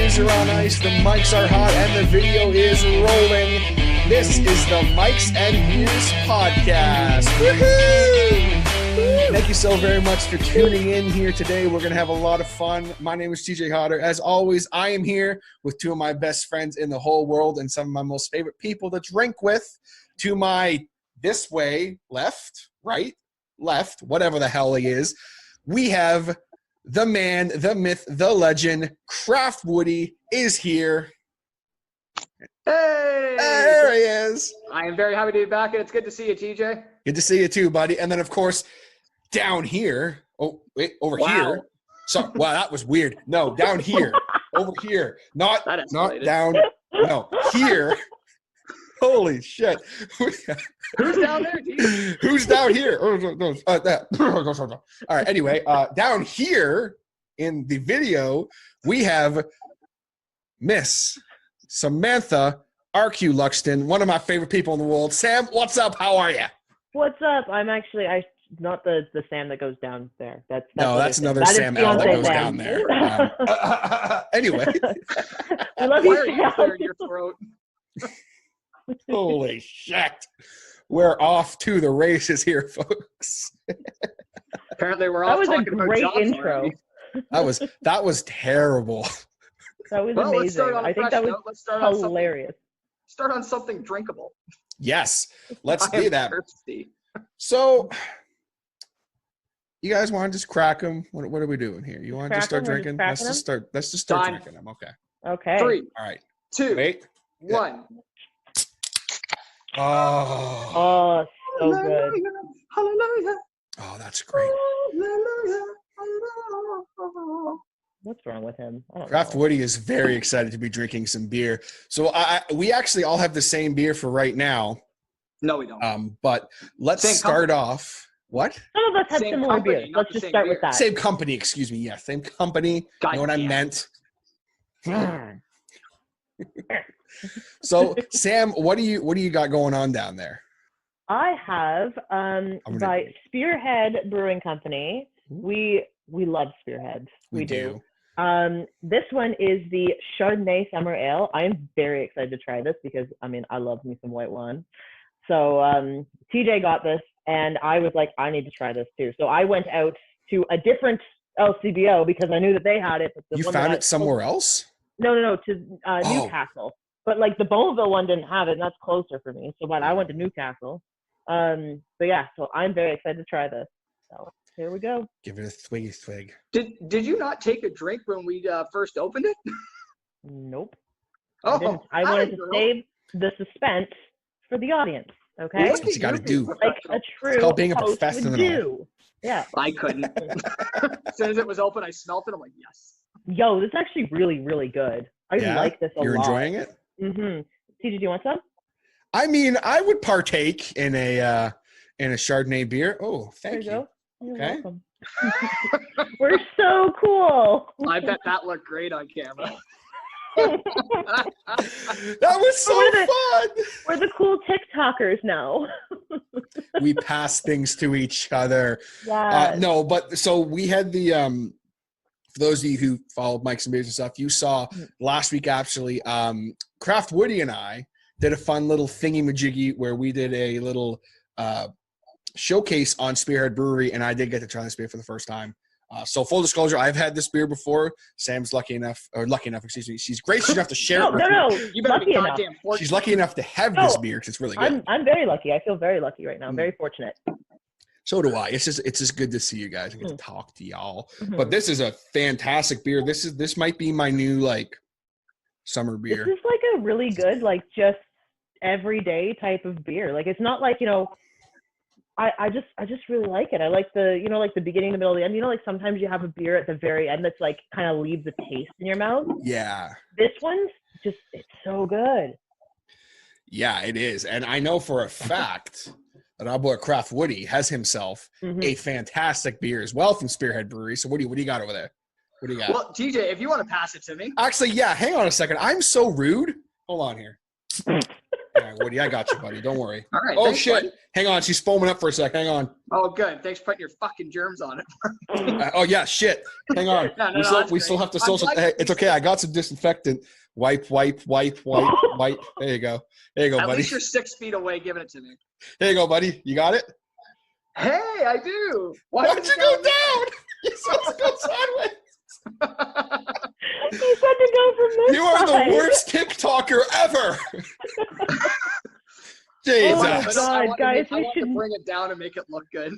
beers are on ice, the mics are hot, and the video is rolling. This is the Mics and Beers podcast. Woohoo! Thank you so very much for tuning in here today. We're going to have a lot of fun. My name is TJ Hodder. As always, I am here with two of my best friends in the whole world and some of my most favorite people to drink with. To my this way, left, right, left, whatever the hell he is, we have the man, the myth, the legend, Craft Woody is here. Hey! There he is. I am very happy to be back, and it's good to see you, TJ. Good to see you too, buddy. And then, of course, down here. Oh, wait, over here. So, wow, that was weird. No, down here. Over here. Not down. No, here. Holy shit. Who's down there, TJ? Who's down here? All right, anyway, down here in the video, we have Miss Samantha RQ Luxton, one of my favorite people in the world. Sam, what's up? How are you? What's up? I'm actually not the Sam that goes down there. That's another Sam L that goes down there. Anyway, I love Why you, are you clearing your throat? Holy shit. We're off to the races here, folks. Apparently, we're all talking about great jobs intro. already. That was terrible. That was Well, let's amazing. start on a I think fresh that was note. Let's start hilarious. Start on something drinkable. Yes, let's I am do that. thirsty. So, you guys want to just crack them? What are we doing here? You want to just start drinking? Let's just start Time. drinking them. Okay. Okay. 3, All right. 2, Wait. 1. Oh. Oh, so good. Hallelujah. Oh, that's great. Hallelujah. What's wrong with him? I don't Craft know. Woody is very excited to be drinking some beer. So we actually all have the same beer for right now. No, we don't. But let's Same start company. off. What? Some of us have Same similar company, beers. not Let's the just same start with beer. that. Same company, excuse me. Yeah, same company. God You know what I damn. meant? So, Sam, what do you got going on down there? I have gonna- by Spearhead Brewing Company. We love Spearheads. We do. This one is the Chardonnay Summer Ale. I'm very excited to try this because I love me some white wine. So TJ got this, and I was like, I need to try this too. So I went out to a different LCBO because I knew that they had it. But You found it somewhere else? No, to Newcastle. But like the Bonneville one didn't have it, and that's closer for me. So but I went to Newcastle. But yeah, so I'm very excited to try this. So here we go. Give it a swig. Did you not take a drink when we first opened it? Nope. Oh, I wanted to save the suspense for the audience. Okay. That's what you got to do. Like a true called being a host professional. would do. Yeah. I couldn't. As soon as it was open, I smelt it. I'm like, yes. Yo, this is actually really, really good. I Yeah? like this a lot. You're enjoying it? Mm-hmm. TJ, do you want some? I mean, I would partake in a Chardonnay beer. Oh, thank you. There you go. You're Okay. welcome. We're so cool. I bet that looked great on camera. That was so We're fun. We're the cool TikTokers now. We pass things to each other. Yeah. No, but so we had the for those of you who followed Mike's and Beers and stuff, you saw last week actually Craft Woody and I did a fun little thingy-majiggy where we did a little showcase on Spearhead Brewery, and I did get to try this beer for the first time. So full disclosure, I've had this beer before. Sam's lucky enough, excuse me. She's gracious enough to share it with me. No. You better be Lucky enough. goddamn fortunate. She's lucky enough to have this beer because it's really good. I'm very lucky. I feel very lucky right now. I'm very fortunate. So do I. It's just good to see you guys and get to talk to y'all. Mhm. But this is a fantastic beer. This might be my new summer beer. This is like a really good, like just everyday type of beer. Like it's not like, I just really like it. I like the, like the beginning, the middle, the end. Like sometimes you have a beer at the very end that's like kind of leaves a taste in your mouth. Yeah. This one's just, it's so good. Yeah, it is. And I know for a fact that our boy Craft Woody has himself a fantastic beer as well from Spearhead Brewery. So what do you got over there? What do you got? Well, TJ, if you want to pass it to me. Actually, yeah, hang on a second. I'm so rude. Hold on here. All right, Woody. I got you, buddy. Don't worry. All right. Oh, thanks, shit. buddy. Hang on. She's foaming up for a sec. Hang on. Oh, good. Thanks for putting your fucking germs on it. Oh, yeah. Shit. Hang on. We still have to social. Hey, it's okay. I got some disinfectant. Wipe. There you go. There you go, At buddy. least you're 6 feet away giving it to me. There you go, buddy. You got it? Hey, I do. Why'd you go down? You're supposed to go sideways. You said to go from this You are side. the worst TikToker ever. Jesus. Oh my God, guys, I want to bring it down and make it look good.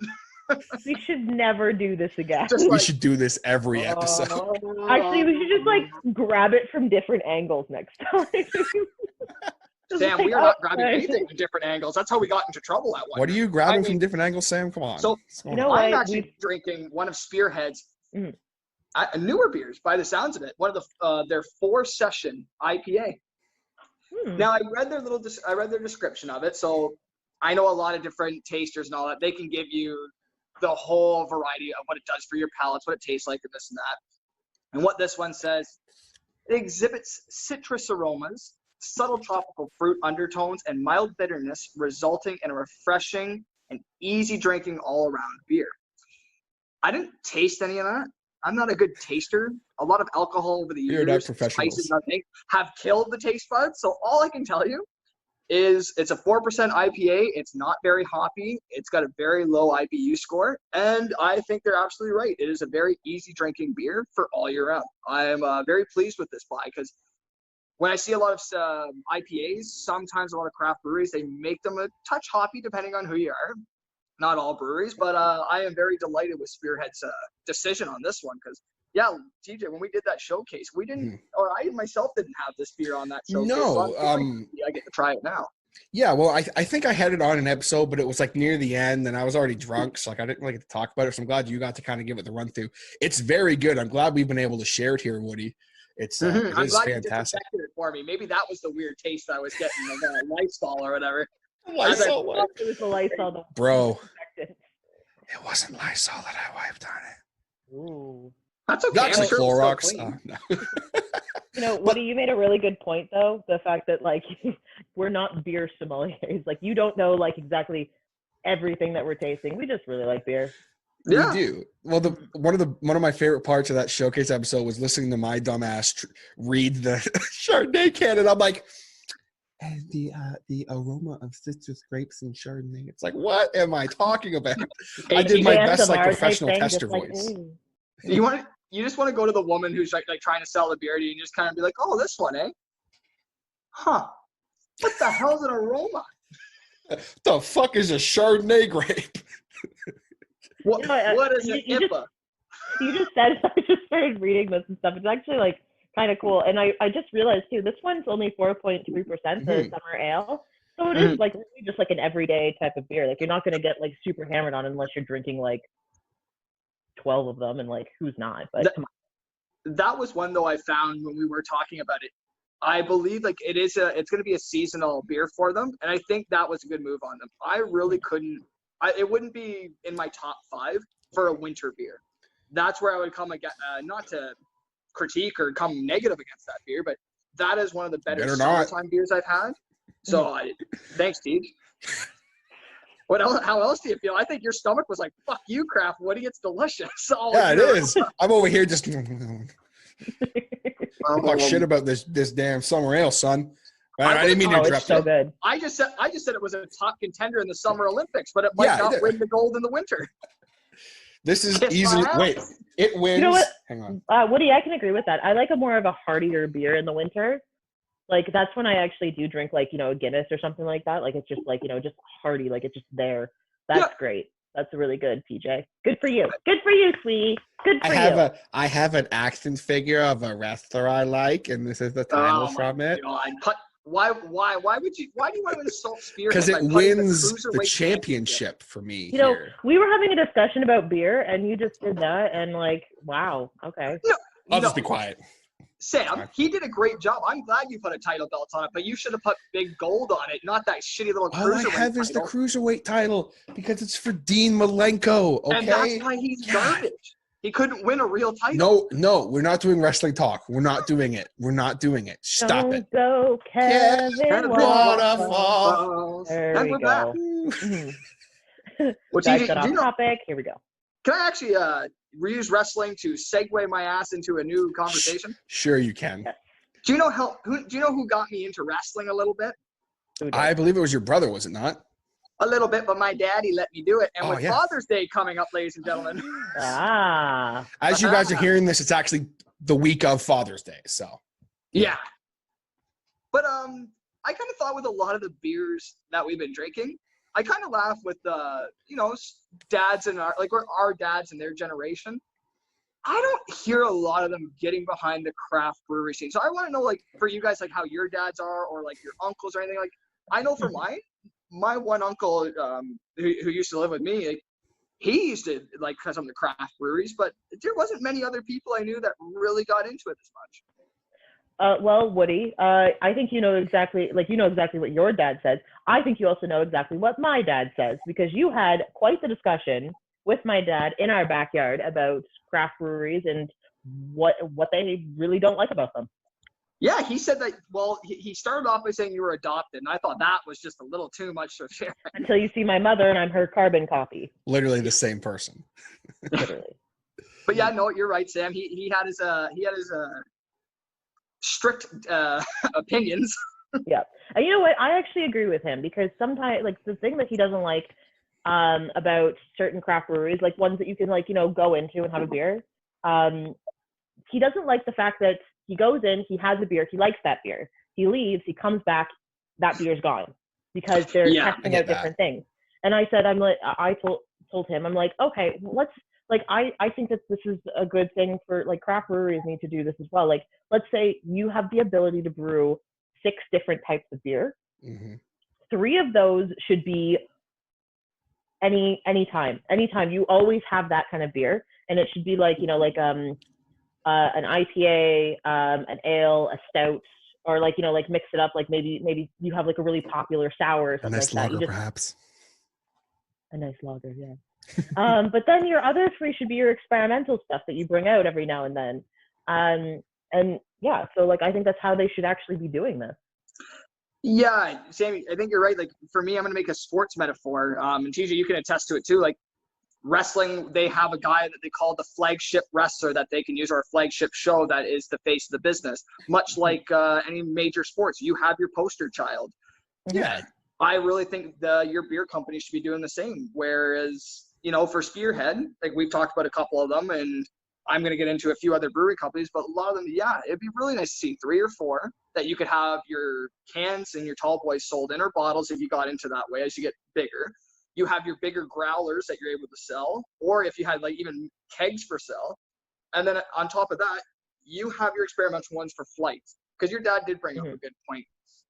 We should never do this again. We should do this every episode. Actually, we should just like grab it from different angles next time. Sam, we are not grabbing anything from different angles. That's how we got into trouble at one. What are you grabbing from different angles, Sam? Come on. So, you know I'm what? actually drinking one of Spearhead's newer beers, by the sounds of it. One of their 4-session IPA. Now, I read their description of it, so I know a lot of different tasters and all that. They can give you the whole variety of what it does for your palates, what it tastes like, and this and that. And what this one says, it exhibits citrus aromas, subtle tropical fruit undertones, and mild bitterness, resulting in a refreshing and easy drinking all-around beer. I didn't taste any of that. I'm not a good taster. A lot of alcohol over the years, spices, nothing, have killed the taste buds. So all I can tell you is it's a 4% IPA. It's not very hoppy. It's got a very low IBU score. And I think they're absolutely right. It is a very easy drinking beer for all year round. I'm very pleased with this buy because when I see a lot of IPAs, sometimes a lot of craft breweries, they make them a touch hoppy depending on who you are. Not all breweries, but I am very delighted with Spearhead's decision on this one because, yeah, TJ, when we did that showcase, we didn't, or I myself didn't have this beer on that showcase. No. So I get to try it now. Yeah, well, I think I had it on an episode, but it was like near the end, and I was already drunk, so like I didn't really get to talk about it. So I'm glad you got to kind of give it the run through. It's very good. I'm glad we've been able to share it here, Woody. It's it I'm is glad fantastic. you it for me. Maybe that was the weird taste I was getting, like Lysol or whatever. Lysol, It was the Lysol. Bro, it wasn't Lysol that I wiped on it. Ooh. That's okay. That's sure Clorox. No. You know, Woody, you made a really good point, though. The fact that, like, we're not beer sommeliers. Like, you don't know, like, exactly everything that we're tasting. We just really like beer. Yeah. We do. Well, one of my favorite parts of that showcase episode was listening to my dumbass read the Chardonnay can, and I'm like, and the aroma of citrus grapes and Chardonnay. It's like, what am I talking about? I did my best like professional tester voice. You just want to go to the woman who's like trying to sell the beer to you and just kind of be like, oh, this one, eh? Huh. What the hell's an aroma? The fuck is a Chardonnay grape? What is an IPA? You just said, I just started reading this and stuff. It's actually like kind of cool. And I just realized too, this one's only 4.3% for summer ale. So it is like really just like an everyday type of beer. Like you're not going to get like super hammered on unless you're drinking like 12 of them, and like who's not? But come on. That was one though I found when we were talking about it. I believe like it's going to be a seasonal beer for them, and I think that was a good move on them. I really couldn't. It wouldn't be in my top 5 for a winter beer. That's where I would come again, not to critique or come negative against that beer, but that is one of the better summertime beers I've had. So thanks, Steve. What else? How else do you feel? I think your stomach was like, "Fuck you, Craft Woody. It's delicious." Yeah, it is. I'm over here just talk shit about this damn summer ale, son. I didn't mean to interrupt you. So good. I just said it was a top contender in the Summer Olympics, but it might not win the gold in the winter. This is easily it wins. You know what? Hang on. Woody, I can agree with that. I like a more of a heartier beer in the winter. Like that's when I actually do drink like, a Guinness or something like that. Like it's just like, just hearty, like it's just there. That's great. That's really good, PJ. Good for you. Good for you, sweetie. Good for you. I have an action figure of a wrestler I like, and this is the title from it. Why do you want to insult Spearhead? Because it wins the championship for me. We were having a discussion about beer, and you just did that, and like, wow, okay. I'll just be quiet. Sam, he did a great job. I'm glad you put a title belt on it, but you should have put big gold on it, not that shitty little cruiserweight title. All I have is the cruiserweight title because it's for Dean Malenko, okay? And that's why he's garbage. He couldn't win a real title. No, we're not doing wrestling talk. We're not doing it. Stop it. Go, Kevin Waterfalls. There we go. Well, Guys, TJ, got off topic. Here we go. Can I actually reuse wrestling to segue my ass into a new conversation? Sure, you can. Yes. Do you know who got me into wrestling a little bit? I believe it was your brother, was it not? A little bit, but my daddy let me do it. And with Father's Day coming up, ladies and gentlemen. As you guys are hearing this, it's actually the week of Father's Day, so. Yeah. But I kind of thought with a lot of the beers that we've been drinking, I kind of laugh with dads and our dads and their generation. I don't hear a lot of them getting behind the craft brewery scene. So I want to know, like, for you guys, like how your dads are, or like your uncles or anything. Like, I know for my one uncle who used to live with me, like, he used to like some of the craft breweries, but there wasn't many other people I knew that really got into it as much. Well, Woody, I think you know exactly what your dad says. I think you also know exactly what my dad says, because you had quite the discussion with my dad in our backyard about craft breweries and what they really don't like about them. Yeah, he said that. Well, he started off by saying you were adopted, and I thought that was just a little too much to share. Until you see my mother, and I'm her carbon copy. Literally the same person. Literally. But yeah, no, you're right, Sam. He had his strict opinions. Yeah, and you know what? I actually agree with him, because sometimes, like, the thing that he doesn't like about certain craft breweries, like ones that you can, like, go into and have a beer. He doesn't like the fact that he goes in, he has a beer, he likes that beer. He leaves, he comes back, that beer's gone, because they're testing out different things. And I said, I told him, I'm like, okay, let's, like, I think that this is a good thing for, like, craft breweries need to do this as well. Like, let's say you have the ability to brew 6 different types of beer. Mm-hmm. 3 of those should be anytime you always have that kind of beer, and it should be like, an IPA, an ale, a stout, or like, like mix it up. Like maybe you have like a really popular sour or something like that. Lager, perhaps. A nice lager, yeah. But then your other 3 should be your experimental stuff that you bring out every now and then. And yeah, so like I think that's how they should actually be doing this. Yeah, Sammy, I think you're right. Like, for me, I'm going to make a sports metaphor. And TJ, you can attest to it too. Like, wrestling, they have a guy that they call the flagship wrestler that they can use, or a flagship show that is the face of the business. Much like any major sports, you have your poster child. Yeah. I really think your beer company should be doing the same. Whereas, for Spearhead, like we've talked about a couple of them, and I'm going to get into a few other brewery companies, but a lot of them, yeah, it'd be really nice to see 3 or 4 that you could have your cans and your tall boys sold in, or bottles if you got into that way as you get bigger. You have your bigger growlers that you're able to sell, or if you had like even kegs for sale. And then on top of that, you have your experimental ones for flight. Because your dad did bring up a good point.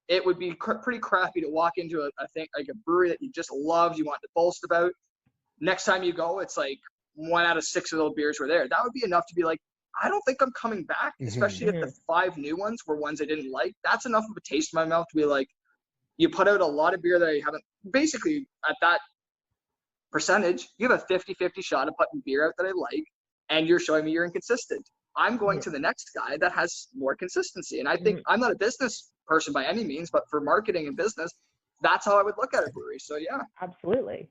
It would be pretty crappy to walk into a thing like a brewery that you just loved, you want to boast about. Next time you go, it's like 1 out of 6 of those beers were there. That would be enough to be like, I don't think I'm coming back, especially if the 5 new ones were ones I didn't like. That's enough of a taste in my mouth to be like, you put out a lot of beer that you haven't, basically at that percentage, you have a 50-50 shot of putting beer out that I like, and you're showing me you're inconsistent. I'm going to the next guy that has more consistency. And I think I'm not a business person by any means, but for marketing and business, that's how I would look at a brewery. So yeah. Absolutely.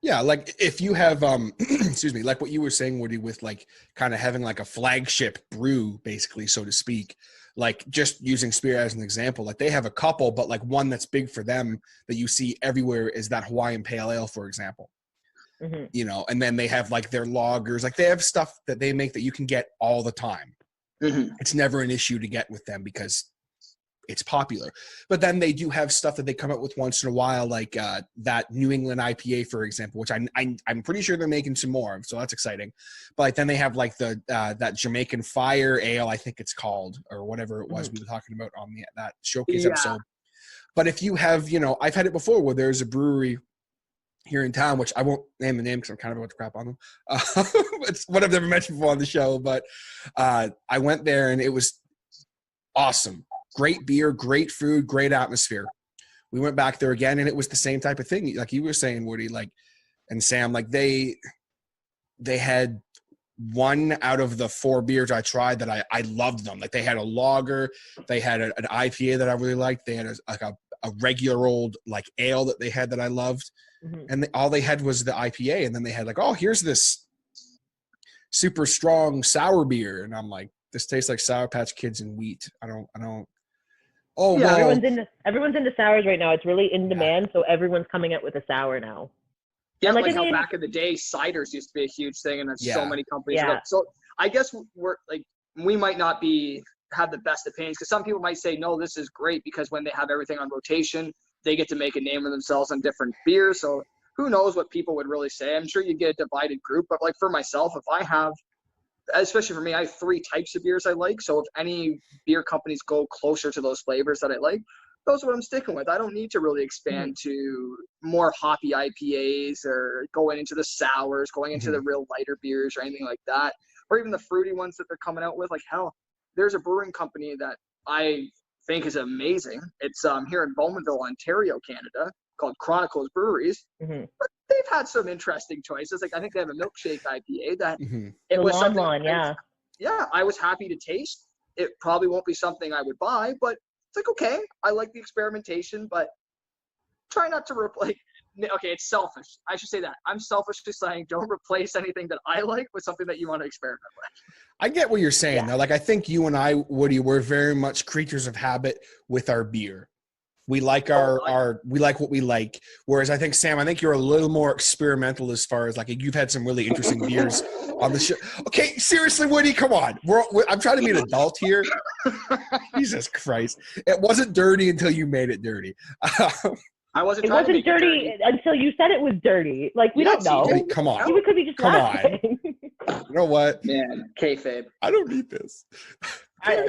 Yeah, like if you have, excuse me, like what you were saying, Woody, with like kind of having like a flagship brew, basically, so to speak, like just using Spearhead as an example, like they have a couple, but like one that's big for them that you see everywhere is that Hawaiian Pale Ale, for example. And then they have like their lagers, like they have stuff that they make that you can get all the time. It's never an issue to get with them because it's popular. But then they do have stuff that they come up with once in a while, like that New England IPA, for example, which I'm pretty sure they're making some more of, so that's exciting. But like, then they have like the that Jamaican Fire Ale, I think it's called, or whatever it was we were talking about on that showcase episode. But if you have, I've had it before where there's a brewery here in town, which I won't name the name because I'm kind of about to crap on them. It's what I've never mentioned before on the show, but I went there and it was awesome. Great beer, great food, great atmosphere. We went back there again and it was the same type of thing. Like you were saying, Woody, like, and Sam, like they had one out of the 4 beers I tried that I loved them. Like they had a lager, they had an IPA that I really liked. They had a regular old like ale that they had that I loved. And all they had was the IPA. And then they had like, oh, here's this super strong sour beer. And I'm like, this tastes like Sour Patch Kids and wheat. I don't. Oh, yeah. well, Everyone's into sours right now. It's really in demand. So everyone's coming out with a sour now. Yeah, And, like how back in the day, ciders used to be a huge thing, and there's so many companies. So I guess we might not have the best opinions, because some people might say, no, this is great, because when they have everything on rotation, they get to make a name of themselves on different beers. So who knows what people would really say? I'm sure you get a divided group, but like for myself, especially for me, I have 3 types of beers I like. So if any beer companies go closer to those flavors that I like, those are what I'm sticking with. I don't need to really expand to more hoppy IPAs or going into the sours, going into the real lighter beers or anything like that, or even the fruity ones that they're coming out with. Like, hell, there's a brewing company that I think is amazing. It's here in Bowmanville, Ontario, Canada, called Chronicles Breweries. But they've had some interesting choices. Like I think they have a milkshake IPA that it was something. I was happy to taste. It probably won't be something I would buy, but it's like, okay, I like the experimentation, but try not to replace. Okay, it's selfish. I should say that. I'm selfishly saying don't replace anything that I like with something that you want to experiment with. I get what you're saying though. Like I think you and I, Woody, we're very much creatures of habit with our beer. We like we like what we like. Whereas I think, Sam, you're a little more experimental as far as like you've had some really interesting beers on the show. Okay, seriously, Woody, come on. I'm trying to be an adult here. Jesus Christ. It wasn't dirty until you made it dirty. I wasn't. It wasn't dirty until you said it was dirty. Like we don't know. Hey, come on. Even because he just come laughing. on. You know what? Man, kayfabe. I don't need this.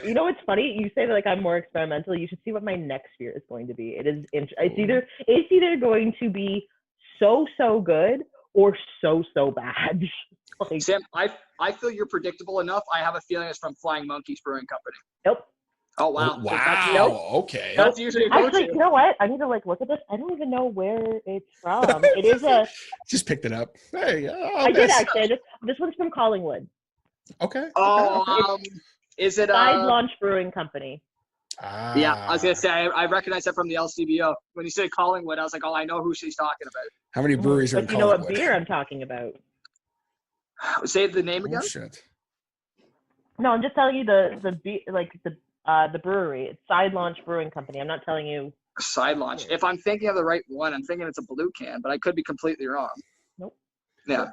You know what's funny? You say that like I'm more experimental. You should see what my next beer is going to be. It's either going to be so good or so bad. Like, Sam, I feel you're predictable enough. I have a feeling it's from Flying Monkeys Brewing Company. Nope. Oh wow! Wow. Okay. That's usually actually. You know what? I need to look at this. I don't even know where it's from. It is Just picked it up. Hey, I did actually. This one's from Collingwood. Okay. Oh, is it Sidelaunch Brewing Company? Yeah, I was gonna say I recognize that from the LCBO. When you said Collingwood, I was like, oh, I know who she's talking about. How many breweries are in Collingwood? You know what beer I'm talking about? Say the name again. Oh, shit. No, I'm just telling you the brewery. It's Sidelaunch Brewing Company. I'm not telling you. Sidelaunch. If I'm thinking of the right one, I'm thinking it's a blue can, but I could be completely wrong. Nope. Yeah.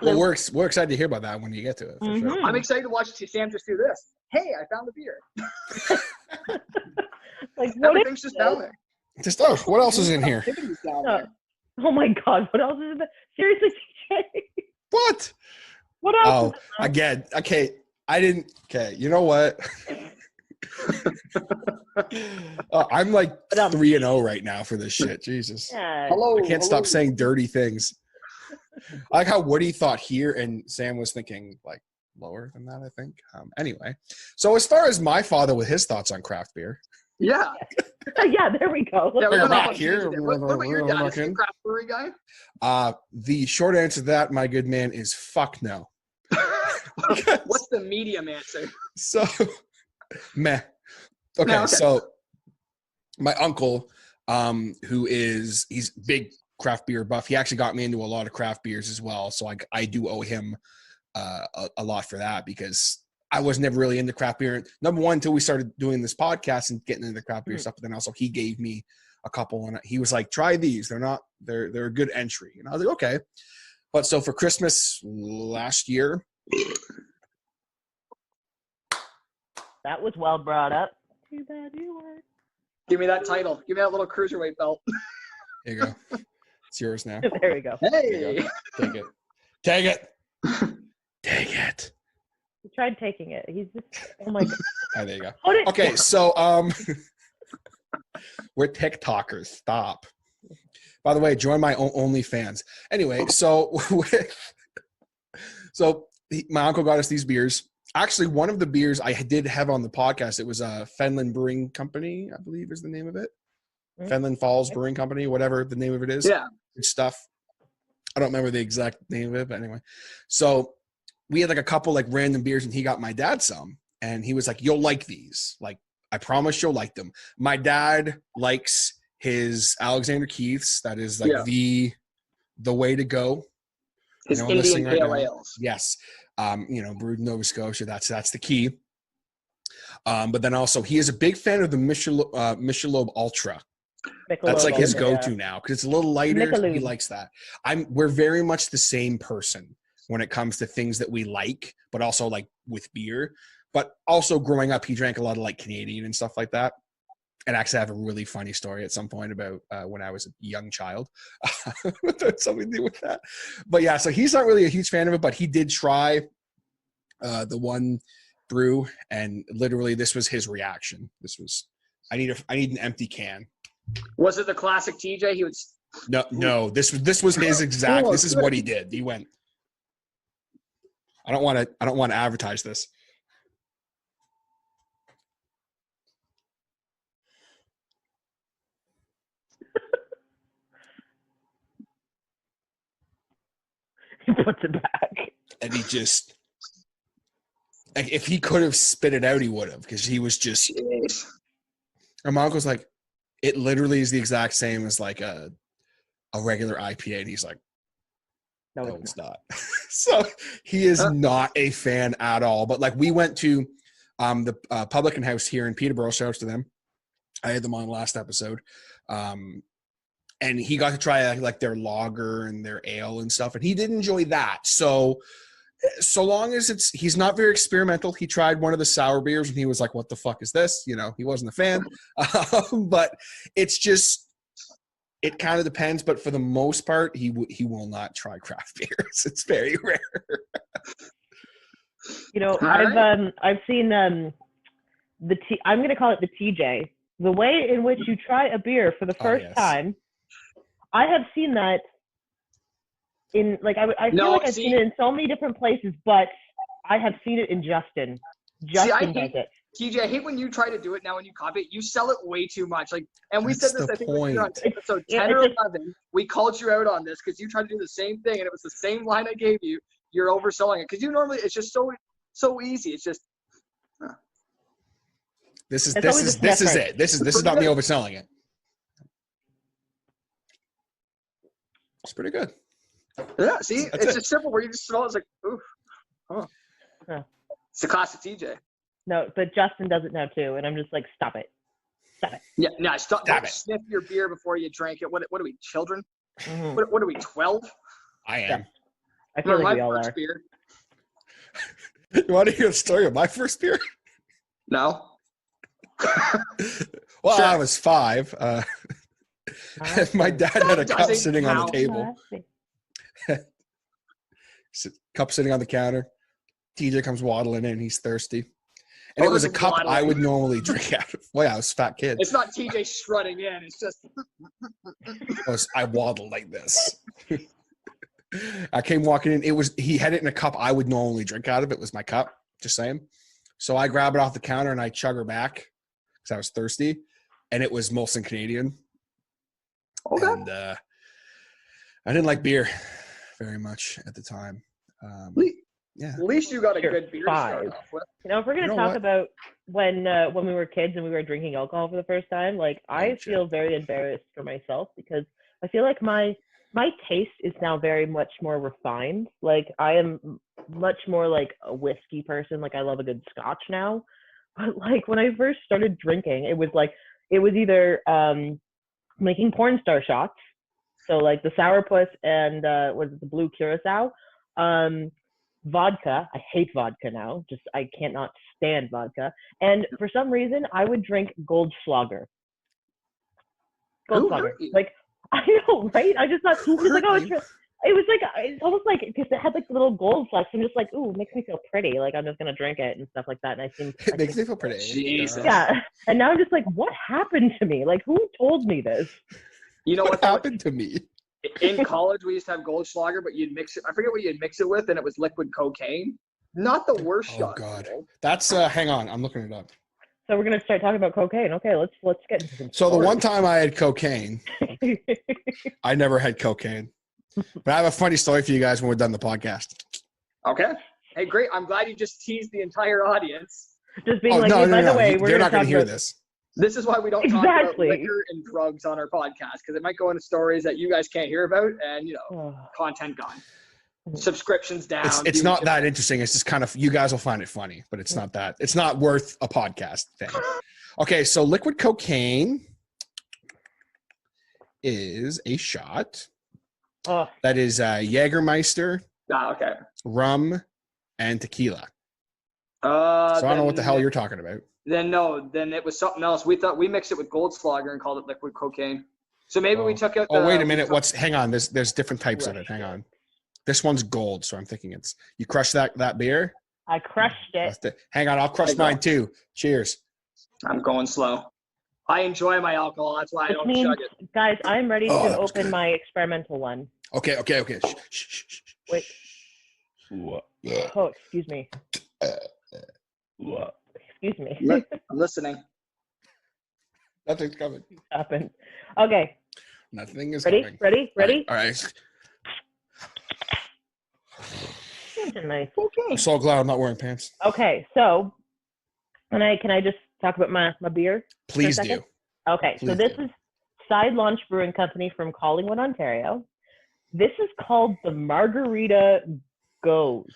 Well, we're excited to hear about that when you get to it. For sure. I'm excited to watch Sam just do this. Hey, I found a beer. Like everything's just down there. Just what else is in here? Oh my God, what else is in there? Seriously, TJ? What? What else? Oh, again. Okay, I didn't. Okay, you know what? I'm like 3-0 right now for this shit. Jesus. Yeah. Hello. I can't stop saying dirty things. I like how Woody thought here and Sam was thinking like lower than that, I think. Anyway, so as far as my father with his thoughts on craft beer. Yeah. Yeah, there we go. Yeah, we're back here. What about your dad? Is he a craft brewery guy? The short answer to that, my good man, is fuck no. What's the medium answer? So, meh. Okay, so my uncle, he's big craft beer buff. He actually got me into a lot of craft beers as well. So I do owe him a lot for that, because I was never really into craft beer. Number one, until we started doing this podcast and getting into craft beer stuff. But then also he gave me a couple, and he was like, "Try these. They're a good entry." And I was like, "Okay." But so for Christmas last year, that was well brought up. Too bad you weren't. Give me that title. Give me that little cruiserweight belt. There you go. It's yours now. There we go. Hey. Take it. Take it. Take it. He tried taking it. He's just, oh my God. Oh, there you go. Okay, so we're TikTokers. Stop. By the way, join my OnlyFans. Anyway, so my uncle got us these beers. Actually, one of the beers I did have on the podcast, it was a Fenland Brewing Company, I believe is the name of it. Fenland Falls Brewing Company, whatever the name of it is. Yeah. Good stuff. I don't remember the exact name of it, but anyway. So we had like a couple like random beers, and he got my dad some, and he was like, "You'll like these. Like, I promise you'll like them." My dad likes his Alexander Keith's. That is like the way to go. His Indian pale ales. Yes. Brewed in Nova Scotia. That's the key. But then also he is a big fan of the Michelob Ultra. That's like his go-to now because it's a little lighter. So he likes that. We're very much the same person when it comes to things that we like, but also like with beer. But also growing up, he drank a lot of like Canadian and stuff like that. And actually, I have a really funny story at some point about when I was a young child. Something to do with that. But yeah, so he's not really a huge fan of it, but he did try the one brew, and literally this was his reaction. This was, I need an empty can. Was it the classic TJ? He was no. This was his exact. This is what he did. He went. I don't want to advertise this. He puts it back. And he just, like, if he could have spit it out, he would have, because he was just. Jeez. And my uncle's like, it literally is the exact same as like a regular IPA. And he's like, no, it's not. So he is not a fan at all. But like we went to the Publican House here in Peterborough. Shouts to them. I had them on last episode. And he got to try like their lager and their ale and stuff. And he did enjoy that. So long as he's not very experimental. He tried one of the sour beers and he was like, what the fuck is this? He wasn't a fan. But it's just, it kind of depends. But for the most part, he will not try craft beers. It's very rare. I've seen I'm going to call it the TJ. The way in which you try a beer for the first time. I have seen that in I feel like I've seen it in so many different places, but I have seen it in Justin. Justin does it. TJ, I hate when you try to do it now when you copy it. You sell it way too much. And we said this, I think, on episode 10 or 11. We called you out on this because you tried to do the same thing, and it was the same line I gave you. You're overselling it because you normally it's just so easy. It's just. This is it. This is not me overselling it. It's pretty good. Yeah, see, it's just simple where you just smell it. It's like, ooh, huh. Yeah. It's the classic TJ. No, but Justin does it now too, and I'm just like, stop it. Yeah, no, stop it. Sniff your beer before you drink it. What are we, children? Mm-hmm. What are we, 12? I am. Yeah. I feel like we all are. Beer. You want to hear the story of my first beer? No. Well, sure. I was 5. And my dad had a cup sitting on the table. Cup sitting on the counter. TJ comes waddling in. He's thirsty. And it was a cup I would normally drink out of. Well, yeah, I was a fat kid. It's not TJ strutting in. It's just. I waddled like this. I came walking in. He had it in a cup I would normally drink out of. It was my cup. Just saying. So I grab it off the counter and I chug her back because I was thirsty. And it was Molson Canadian. Okay. And I didn't like beer very much at the time. Yeah. At least you got a good beer to start off with. If we're going to talk about when we were kids and we were drinking alcohol for the first time, I feel very embarrassed for myself because I feel like my taste is now very much more refined. I am much more like a whiskey person. I love a good scotch now. But when I first started drinking, it was either making porn star shots. So the sourpuss and was it the blue curacao? Vodka. I hate vodka now. I cannot stand vodka. And for some reason, I would drink Goldschlager. I know, right? I just thought it's almost like because it had the little gold flecks. I'm just like, ooh, it makes me feel pretty. I'm just gonna drink it and stuff like that. And it makes me feel pretty. Jesus. Yeah. And now I'm just like, what happened to me? Who told me this? You know what happened to me? In college, we used to have Goldschlager, but you'd mix it. I forget what you'd mix it with, and it was liquid cocaine. Not the worst shot. Oh God, that's hang on, I'm looking it up. So we're gonna start talking about cocaine. Okay, let's get into some. So the one time I had cocaine, I never had cocaine. But I have a funny story for you guys when we're done the podcast. Okay. Hey, great. I'm glad you just teased the entire audience. Just being by the way, they're not going to hear this. This is why we don't talk about liquor and drugs on our podcast, because it might go into stories that you guys can't hear about, and content gone, subscriptions down. It's not that interesting. It's just kind of, you guys will find it funny, but it's not that. It's not worth a podcast thing. Okay, so liquid cocaine is a shot that is Jägermeister, rum, and tequila. So I don't know what the hell you're talking about. Then it was something else. We thought we mixed it with Goldschlager and called it liquid cocaine. So maybe we took out. Wait a minute. Hang on. There's different types of it. Hang on. This one's gold, so I'm thinking you crushed that beer. I crushed it. Hang on, I'll crush mine too. Cheers. I'm going slow. I enjoy my alcohol. That's why I don't chug it. Guys, I'm ready to open my experimental one. Okay. Shh. Wait. Oh, excuse me. Excuse me. I'm listening. Nothing's coming. Happened. Okay. Nothing is ready? coming. Ready? All right. Nice. Okay. I'm so glad I'm not wearing pants. Okay, so can I just talk about my beer? Please do. Okay, so this is Sidelaunch Brewing Company from Collingwood, Ontario. This is called the Margarita Goes.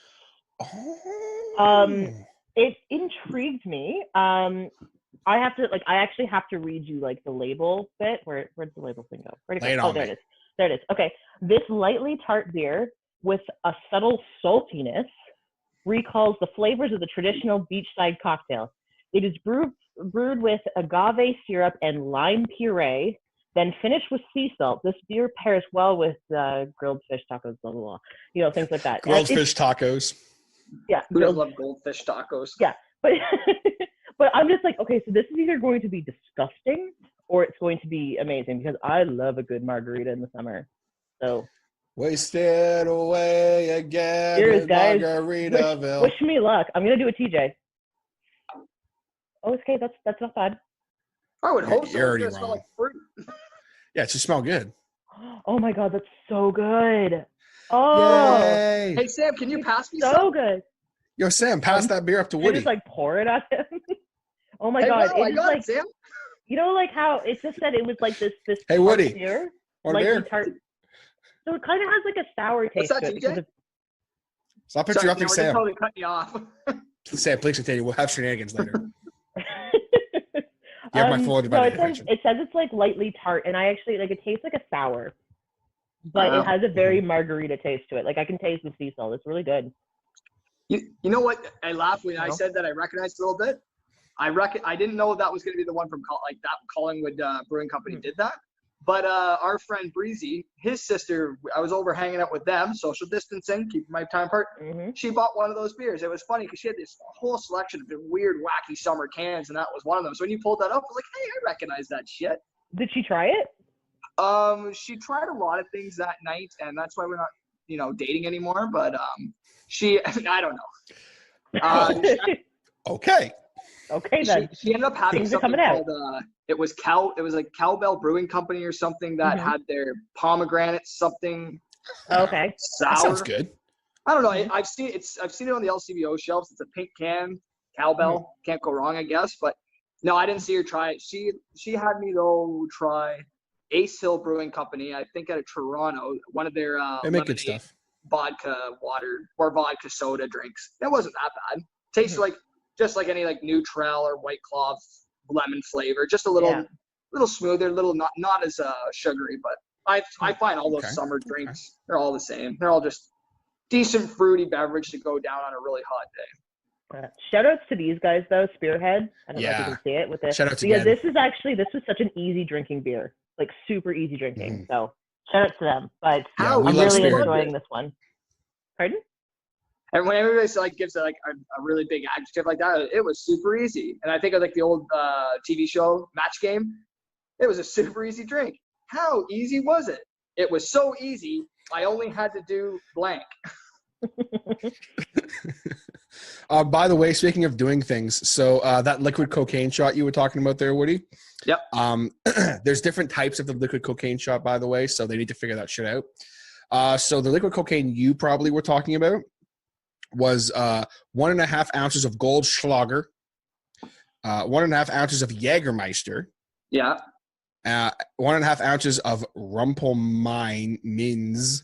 Oh. It intrigued me. I actually have to read you the label bit. Where'd the label thing go? Where'd it go? There it is. There it is. Okay. This lightly tart beer with a subtle saltiness recalls the flavors of the traditional beachside cocktail. It is brewed with agave syrup and lime puree, then finished with sea salt. This beer pairs well with grilled fish tacos, blah, blah, blah. Things like that. Grilled fish tacos. Yeah. Who doesn't love goldfish tacos? Yeah. But I'm just okay, so this is either going to be disgusting or it's going to be amazing, because I love a good margarita in the summer. So wasted away again. Cheers, guys. Margaritaville. Wish me luck. I'm gonna do a TJ. Oh, okay, that's not bad. I would hope so. You're already wrong. Smell like fruit. Yeah, it should smell good. Oh my god, that's so good. Oh, yay. Hey Sam, can you pass me so good. Yo, Sam, pass that beer up to Woody. Just pour it at him. Oh my hey, god, no, I got it, Sam. How it just said it was this. Hey Woody, beer, beer. Tart. So it kind of has a sour taste. What's that, TJ? Stop interrupting Sam. Totally cut you off. Sam, please continue. We'll have shenanigans later. You have my full attention. It says it's lightly tart, and I actually it tastes like a sour, but it has a very margarita taste to it. I can taste the sea salt. It's really good. You know what? I laughed when I said that I recognized a little bit. I didn't know that was going to be the one from that Collingwood Brewing Company did that. But our friend Breezy, his sister, I was over hanging out with them, social distancing, keeping my time apart. Mm-hmm. She bought one of those beers. It was funny because she had this whole selection of weird, wacky summer cans, and that was one of them. So when you pulled that up, I was like, hey, I recognize that shit. Did she try it? She tried a lot of things that night, and that's why we're not, dating anymore. But I don't know. Okay. Okay then. She ended up having something called it was Cowbell Brewing Company or something that had their pomegranate something. Okay. Sour. That sounds good. I don't know. I've seen it on the LCBO shelves. It's a pink can. Cowbell. Can't go wrong, I guess. But no, I didn't see her try it. She had me though try Ace Hill Brewing Company, I think out of Toronto, one of their they make good stuff. Vodka water or vodka soda drinks. It wasn't that bad. Tastes just like any Neutral or White Claw lemon flavor, just a little smoother, not as sugary. But I find all those summer drinks, they're all the same. They're all just decent fruity beverage to go down on a really hot day. Shout outs to these guys though, Spearhead. I don't know if you can see it with this. Shout outs because again. this was such an easy drinking beer, super easy drinking. So shout outs to them. But I'm really enjoying this one. Pardon? And when everybody gives it a really big adjective like that, it was super easy. And I think of the old TV show Match Game. It was a super easy drink. How easy was it? It was so easy. I only had to do blank. By the way, speaking of doing things, so that liquid cocaine shot you were talking about there, Woody. Yep. There's different types of the liquid cocaine shot, by the way, so they need to figure that shit out. So the liquid cocaine you probably were talking about was 1.5 ounces of Goldschlager, 1.5 ounces of Jägermeister. Yeah. 1.5 ounces of Rumpelmines,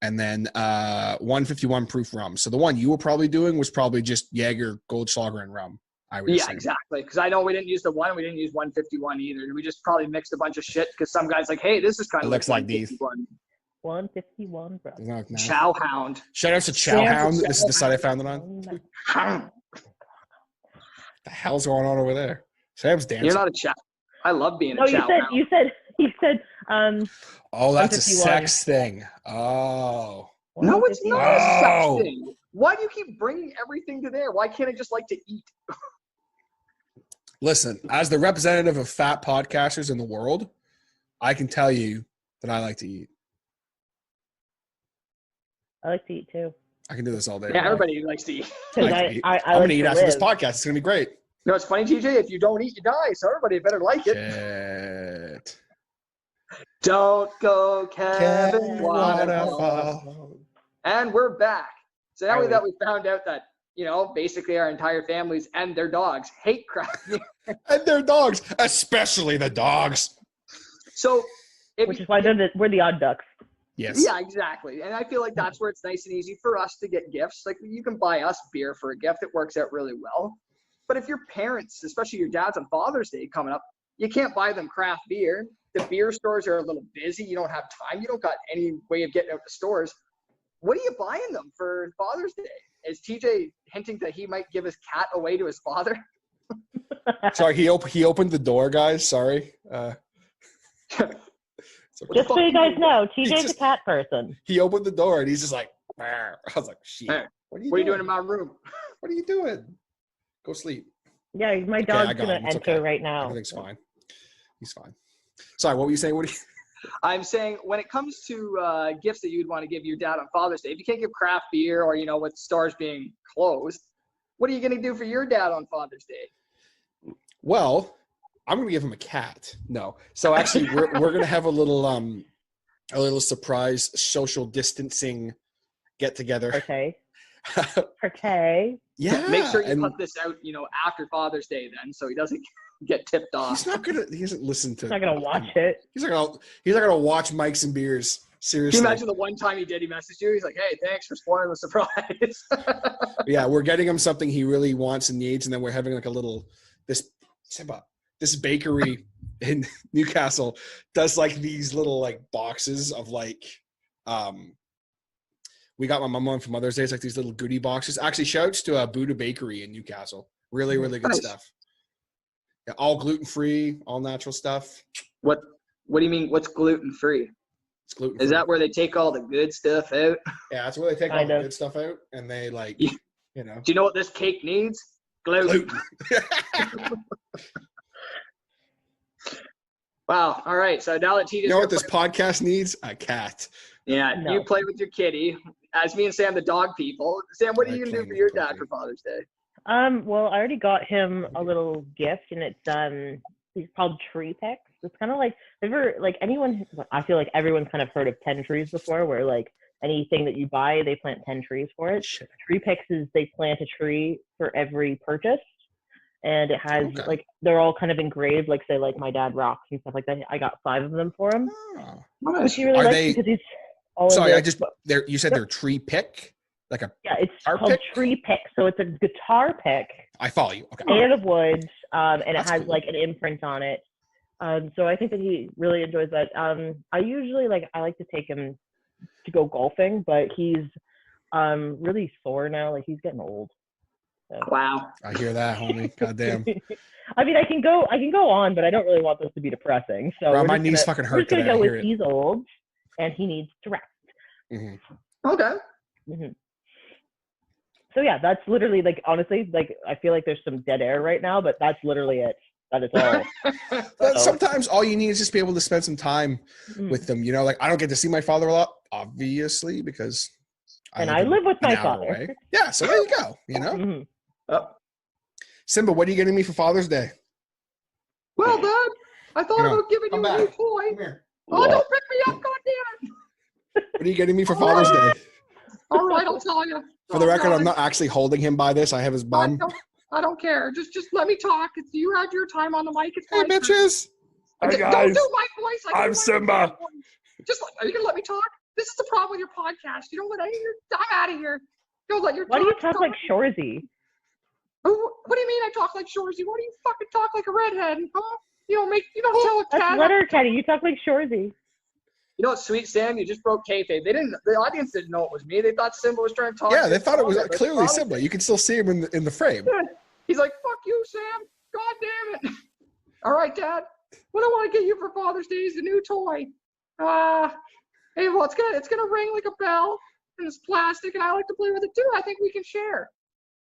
and then 151 proof rum. So the one you were probably doing was probably just Jaeger, Goldschlager, and rum. I would assume. Exactly. Because I know we didn't use the one. We didn't use 151 either. We just probably mixed a bunch of shit because some guy's like, hey, this is kind of looks like these. 151, bro. Chow Hound. Shout out to Chow Hound. This is the site I found it on. What the hell's going on over there? Sam's dancing. You're not a chow. I love being a chow hound. You said. Oh, that's a sex thing. Oh. No, it's not a sex thing. Why do you keep bringing everything to there? Why can't I just like to eat? Listen, as the representative of fat podcasters in the world, I can tell you that I like to eat. I like to eat too. I can do this all day. Yeah, everybody likes to eat. I'm going to eat after this podcast. It's going to be great. You know, it's funny, TJ. If you don't eat, you die. So everybody better like it. Shit. Don't go, Kevin Waterfall. And we're back. So now that we found out that, you know, basically our entire families and their dogs hate craft beer. And their dogs, especially the dogs. So, which is why we're the odd ducks. Yes. Yeah, exactly. And I feel like that's where it's nice and easy for us to get gifts. Like, you can buy us beer for a gift. It works out really well. But if your parents, especially your dads on Father's Day coming up, you can't buy them craft beer. The beer stores are a little busy. You don't have time. You don't got any way of getting out to stores. What are you buying them for Father's Day? Is TJ hinting that he might give his cat away to his father? Sorry, he opened the door, guys. Sorry. Just so you guys know, TJ's a cat person. He opened the door and he's just like, Barr. I was like, shit. What are you doing in my room? What are you doing? Go sleep. Yeah, my dog's going to enter right now. Everything's fine. He's fine. Sorry, what were you saying? I'm saying when it comes to gifts that you'd want to give your dad on Father's Day, if you can't give craft beer or, you know, with stores being closed, what are you going to do for your dad on Father's Day? Well, I'm going to give him a cat. No. So actually we're going to have a little surprise social distancing get together. Okay. Okay. Yeah. Make sure you put this out, you know, after Father's Day then, so he doesn't get tipped off. He doesn't listen to. He's not gonna watch it. He's not gonna watch Mike's and Beers. Seriously. Can you imagine the one time he did? He messaged you. He's like, "Hey, thanks for spoiling the surprise." Yeah, we're getting him something he really wants and needs, and then we're having like a little this bakery in Newcastle does like these little like boxes of like we got my mom one for Mother's Day. It's like these little goodie boxes. Actually, shouts to Buddha Bakery in Newcastle. Really, really good stuff. Yeah, all gluten-free, all natural stuff. What do you mean? What's gluten-free? It's gluten-free. Is that where they take all the good stuff out? Yeah, that's where they take all the good stuff out, and they like, you know. Do you know what this cake needs? Gluten. Wow. All right. So now that TJ, you know what this podcast needs? A cat. Yeah, no. You play with your kitty. As me and Sam, the dog people. Sam, what are you gonna do for your dad for Father's Day? Well, I already got him a little gift, and it's called Tree Picks. It's kind of like I feel like everyone's kind of heard of 10 trees before, where like anything that you buy, they plant 10 trees for it. Shit. Tree Picks is they plant a tree for every purchase, and it has like they're all kind of engraved, like say like my dad rocks and stuff like that. I got 5 of them for him. Oh, which he really likes because he's. You said they're tree pick? Like a it's called Tree Pick, so it's a guitar pick. I follow you. Okay. Made of wood, and it has like an imprint on it. So I think that he really enjoys that. I usually I like to take him to go golfing, but he's really sore now. Like he's getting old. So. Wow. I hear that, homie. Goddamn. I mean, I can go on, but I don't really want this to be depressing. So bro, my knees fucking hurt. We're just gonna go with he's old and he needs to rest. Mm-hmm. Okay. Mm-hmm. So yeah, that's literally honestly, I feel like there's some dead air right now, but that's literally it. That is all. Sometimes all you need is just be able to spend some time with them. You know, like I don't get to see my father a lot, obviously, because I live with my father. Away. Yeah, so there you go. You know. Mm-hmm. Simba, what are you getting me for Father's Day? Well, Dad, I thought about giving you a new toy. Come here. Oh, don't pick me up, goddamn! What are you getting me for Father's Day? All right, I'll tell you. For the record, I'm not actually holding him by this. I have his bum. I don't care. Just let me talk. You had your time on the mic. It's Hey, bitches. Hi, Don't guys. do my voice. I'm Simba. Are you gonna let me talk? This is the problem with your podcast. You don't let any. I'm out of here. Don't let your. Why do you talk like Shorzy? What do you mean I talk like Shorzy? Why do you fucking talk like a redhead? Huh? You don't tell a cat. That's Letterkenny. You talk like Shorzy. You know what, sweet Sam, you just broke kayfabe. The audience didn't know it was me. They thought Simba was trying to talk. Yeah, they thought it was clearly Simba. You can still see him in the frame. He's like, "Fuck you, Sam. God damn it." All right, Dad. What I want to get you for Father's Day is a new toy. Hey, well, it's gonna ring like a bell, and it's plastic, and I like to play with it too. I think we can share.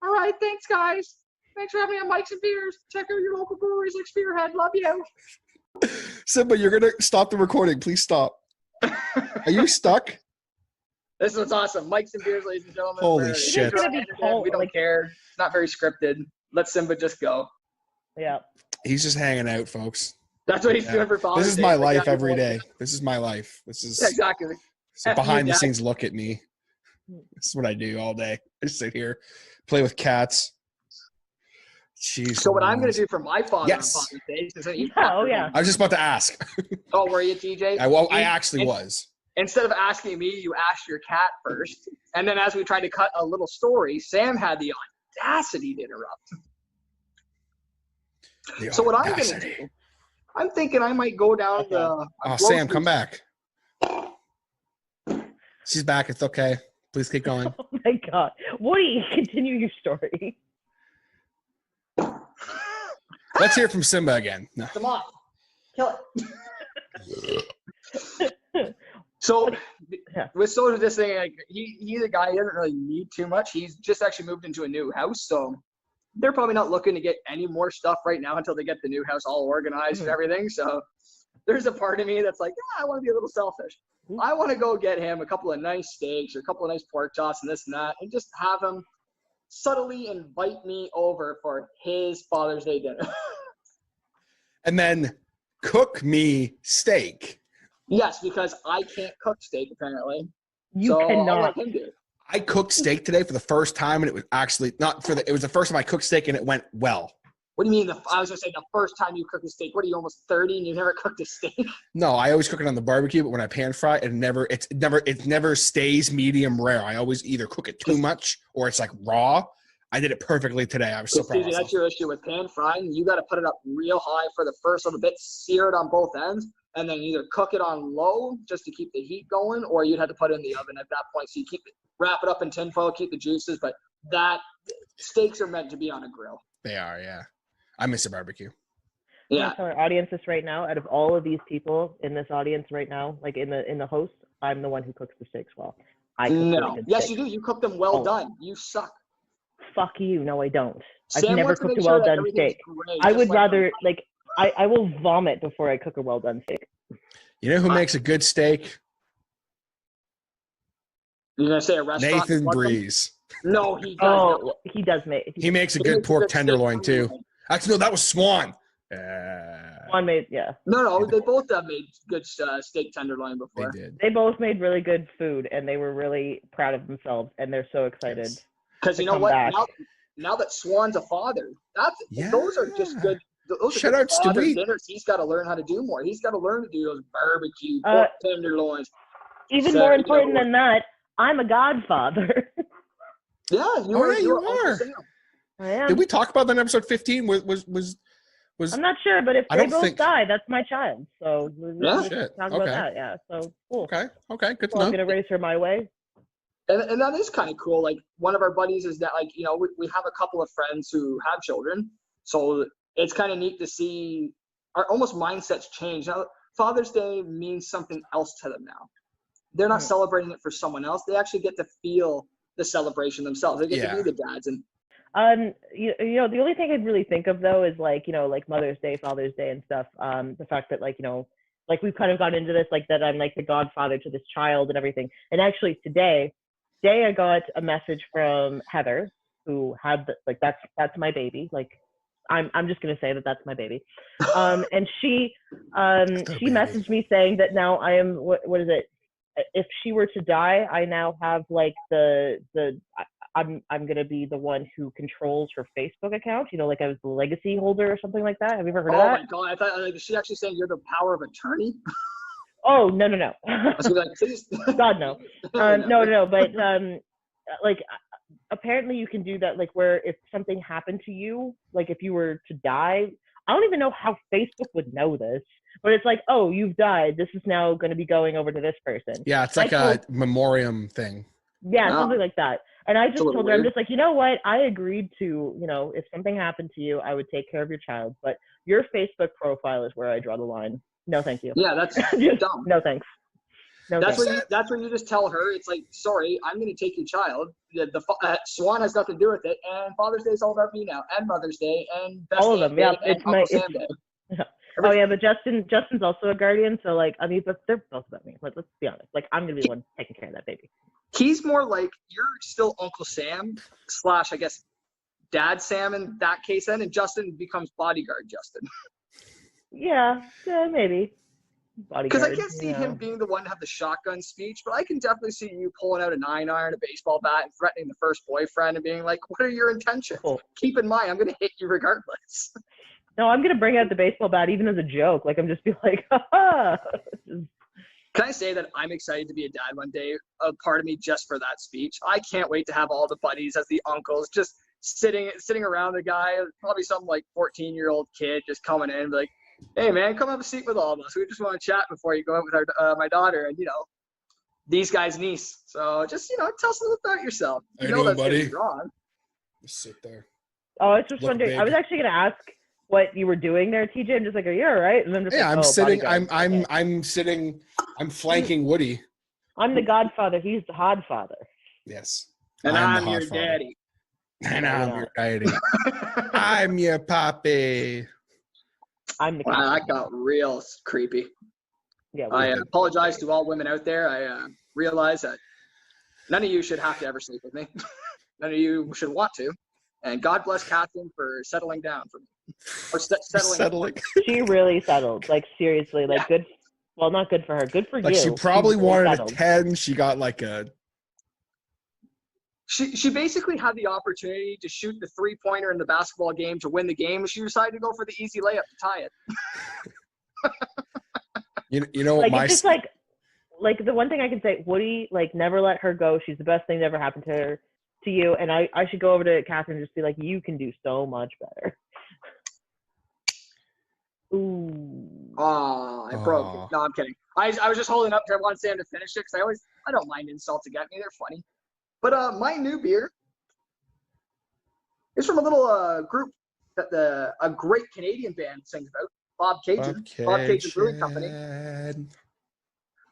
All right, thanks, guys. Thanks for having me on Mike's and Beers. Check out your local breweries like Spearhead. Love you. Simba, you're gonna stop the recording. Please stop. Are you stuck? This was awesome. Mike's and Beers, ladies and gentlemen. Holy shit. We don't care. It's not very scripted. Let Simba just go. Yeah. He's just hanging out, folks. That's what he's doing for Father's Day. This is my life every day. This is my life. This is exactly. So behind the scenes look at me. This is what I do all day. I just sit here, play with cats. Jeez. So what I'm going to do for my father on Father's Day is oh yeah. I was just about to ask. Oh, were you, TJ? I actually was. Instead of asking me, you asked your cat first. And then as we tried to cut a little story, Sam had the audacity to interrupt. So what I'm going to do, I'm thinking I might go down the... Sam, come back. She's back. It's okay. Please keep going. Oh my God. Woody, continue your story. Let's hear from Simba again. No. Come on. Kill it. So with Soda, this thing, like he's a guy, he doesn't really need too much. He's just actually moved into a new house. So they're probably not looking to get any more stuff right now until they get the new house all organized and everything. So there's a part of me that's like, I want to be a little selfish. I want to go get him a couple of nice steaks or a couple of nice pork chops and this and that, and just have him subtly invite me over for his Father's Day dinner. And then cook me steak. Yes, because I can't cook steak apparently. You cannot. I'll let him do it. I cooked steak today for the first time, and it was actually it was the first time I cooked steak, and it went well. What do you mean? I was going to say the first time you cooked a steak. What are you, almost 30 and you never cooked a steak? No, I always cook it on the barbecue, but when I pan fry, it never stays medium rare. I always either cook it too much or it's like raw. I did it perfectly today. I was so proud of myself. That's your issue with pan frying. You got to put it up real high for the first little bit, sear it on both ends, and then either cook it on low just to keep the heat going, or you'd have to put it in the oven at that point. So you wrap it up in tinfoil, keep the juices, but steaks are meant to be on a grill. They are, yeah. I miss a barbecue. Yeah. Tell our audience this right now. Out of all of these people in this audience right now, like in the host, I'm the one who cooks the steaks well. Yes, you do. You cook them well done. You suck. Fuck you. No, I don't. Sam I've never cooked a well done steak. I would rather I will vomit before I cook a well done steak. You know who makes a good steak? You're gonna say a restaurant? Nathan Breeze. No, he does. Oh, he does make. He makes a good pork tenderloin too. Actually, no, that was Swan. Swan made, yeah. No, they both have made good steak tenderloin before. They did. They both made really good food, and they were really proud of themselves, and they're so excited. Because you know what? Now that Swan's a father, those are just good. Those are good father dinners. He's got to learn how to do more. He's got to learn to do those barbecue pork tenderloins. Even more important than that, I'm a godfather. Yeah, you are. I am. Did we talk about that in episode 15? Was I'm not sure, but if they both die, that's my child. So talk about that. Yeah. So cool. Okay, good to know. I'm gonna raise her my way. And that is kind of cool. Like one of our buddies is that we have a couple of friends who have children, so it's kind of neat to see our almost mindsets change. Now, Father's Day means something else to them now. They're not celebrating it for someone else. They actually get to feel the celebration themselves. They get to be the dads. And you know, the only thing I'd really think of though is like Mother's Day, Father's Day and stuff. The fact that we've kind of got into this, like that I'm like the godfather to this child and everything. And actually today I got a message from Heather, who had that's my baby. Like I'm just gonna say that that's my baby. And she messaged me saying that now I am what is it? If she were to die, I now have like I'm gonna be the one who controls her Facebook account. You know, like I was the legacy holder or something like that. Have you ever heard of that? Oh my god! I thought is she actually saying you're the power of attorney? Oh no. I was gonna be like, please. God no. No. But like apparently you can do that. Like where if something happened to you, like if you were to die, I don't even know how Facebook would know this. But it's like, oh, you've died. This is now going to be going over to this person. Yeah, it's like a memoriam thing. Yeah, something like that. And I just told her, weird. I'm just like, you know what? I agreed to, you know, if something happened to you, I would take care of your child. But your Facebook profile is where I draw the line. No, thank you. Yeah, that's just, dumb. No, thanks. No, that's thanks. that's when you just tell her, it's like, sorry, I'm going to take your child. The Swan has nothing to do with it. And Father's Day is all about me now. And Mother's Day. And Best all of them. Day, Yeah, and it's Uncle Sam Day. Oh yeah, but Justin's also a guardian, so like I mean, but they're both about me. Like, let's be honest. Like I'm gonna be the one taking care of that baby. He's more like you're still Uncle Sam / I guess Dad Sam in that case, then, and Justin becomes bodyguard Justin. Yeah, maybe. Because I can't see him being the one to have the shotgun speech, but I can definitely see you pulling out a 9-iron, a baseball bat, and threatening the first boyfriend and being like, "What are your intentions? Cool. Keep in mind, I'm gonna hit you regardless." No, I'm gonna bring out the baseball bat even as a joke. Like I'm just be like, ha. Can I say that I'm excited to be a dad one day? A part of me just for that speech. I can't wait to have all the buddies as the uncles just sitting around the guy, probably some like 14-year-old kid just coming in and be like, "Hey man, come have a seat with all of us. We just want to chat before you go out with my daughter and these guys' niece. So just tell us a little about yourself. You know that's buddy. Wrong. Just sit there. Oh, it's just wondering. Big. I was actually gonna ask what you were doing there, TJ. I'm just like, are you all right? And then I'm sitting. I'm sitting. I'm flanking Woody. I'm the godfather. He's the hodfather. Yes. And I'm your daddy. And I'm your daddy. I'm your papi. I'm the wow, that got real creepy. Yeah. I apologize to all women out there. I realize that none of you should have to ever sleep with me. None of you should want to. And God bless Catherine for settling down for me. Or settling. She really settled. Like seriously, like good. Well, not good for her. Good for you. Like she probably wanted a 10. She got like a. She basically had the opportunity to shoot the 3-pointer in the basketball game to win the game. She decided to go for the easy layup to tie it. you know what like, it's just like the one thing I can say, Woody, like never let her go. She's the best thing that ever happened to her, to you. And I should go over to Catherine and just be like, you can do so much better. Ooh. Oh, I broke it. No, I'm kidding. I was just holding up because I wanted Sam to finish it because I don't mind insults to get me. They're funny. But my new beer is from a little group that a great Canadian band sings about, Bobcaygen Brewing Company.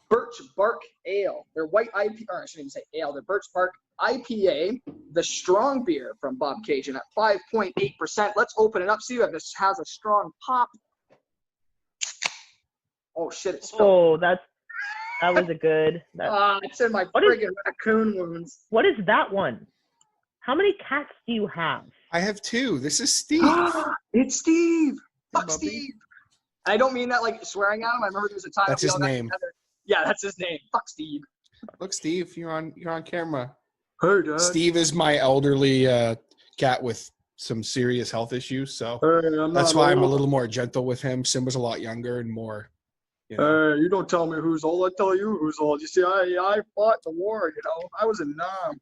Birch Bark Ale. Their white IPA, or I shouldn't even say ale, their Birch Bark IPA, the strong beer from Bobcaygen at 5.8%. Let's open it up, see if this has a strong pop. Oh shit, it's spilled. Oh, that was a good. It's in my friggin' raccoon wounds. What is that one? How many cats do you have? I have 2. This is Steve. It's Steve. Fuck Steve. I don't mean that like swearing at him. I remember there was a time. That's his name. Yeah, that's his name. Fuck Steve. Look, Steve, you're on camera. Hey, Dad. Steve is my elderly cat with some serious health issues, so that's why I'm a little more gentle with him. Simba's a lot younger and more. Hey, you don't tell me who's old. I tell you who's old. You see, I fought the war. I was a nom.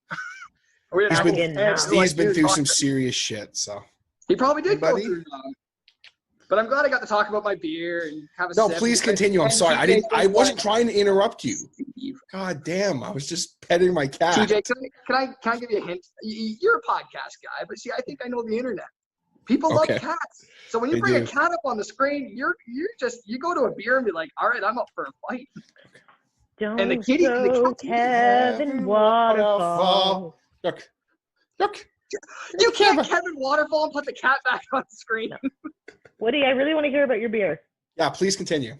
Steve's been through some serious shit, so he probably did go through nom. But I'm glad I got to talk about my beer and have a. No, please continue. I'm sorry. I wasn't trying to interrupt you. God damn! I was just petting my cat. TJ, can I give you a hint? You're a podcast guy, but see, I think I know the internet. People love cats. So when you bring a cat up on the screen, you go to a beer and be like, all right, I'm up for a fight. Don't and the kitty and the cat. Kevin Waterfall. Look. You can't Kevin Waterfall and put the cat back on the screen. No. Woody, I really want to hear about your beer. Yeah, please continue.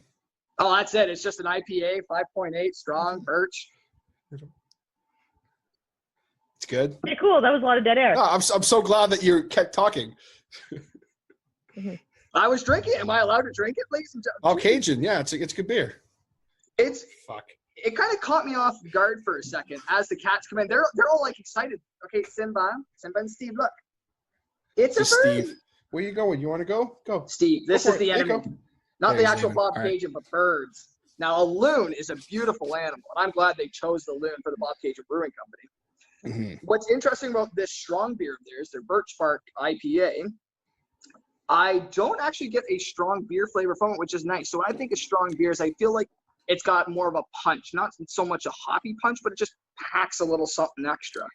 Oh, that's it. It's just an IPA, 5.8, strong, birch. It's good. Okay, cool. That was a lot of dead air. No, I'm so glad that you kept talking. I was drinking. Am I allowed to drink it, ladies and gentlemen? Bobcaygen, yeah, it's good beer. It's it kind of caught me off guard for a second as the cats come in. They're all like excited. Okay, Simba and Steve, look. It's a bird. Steve. Where you going? You want to go? Go. Steve, this is the enemy. Not the actual Bobcaygen, but birds. Now, a loon is a beautiful animal, and I'm glad they chose the loon for the Bobcaygen Brewing Company. Mm-hmm. What's interesting about this strong beer of theirs, their Birch Bark IPA, I don't actually get a strong beer flavor from it, which is nice. So when I think of strong beers, I feel like it's got more of a punch, not so much a hoppy punch, but it just packs a little something extra.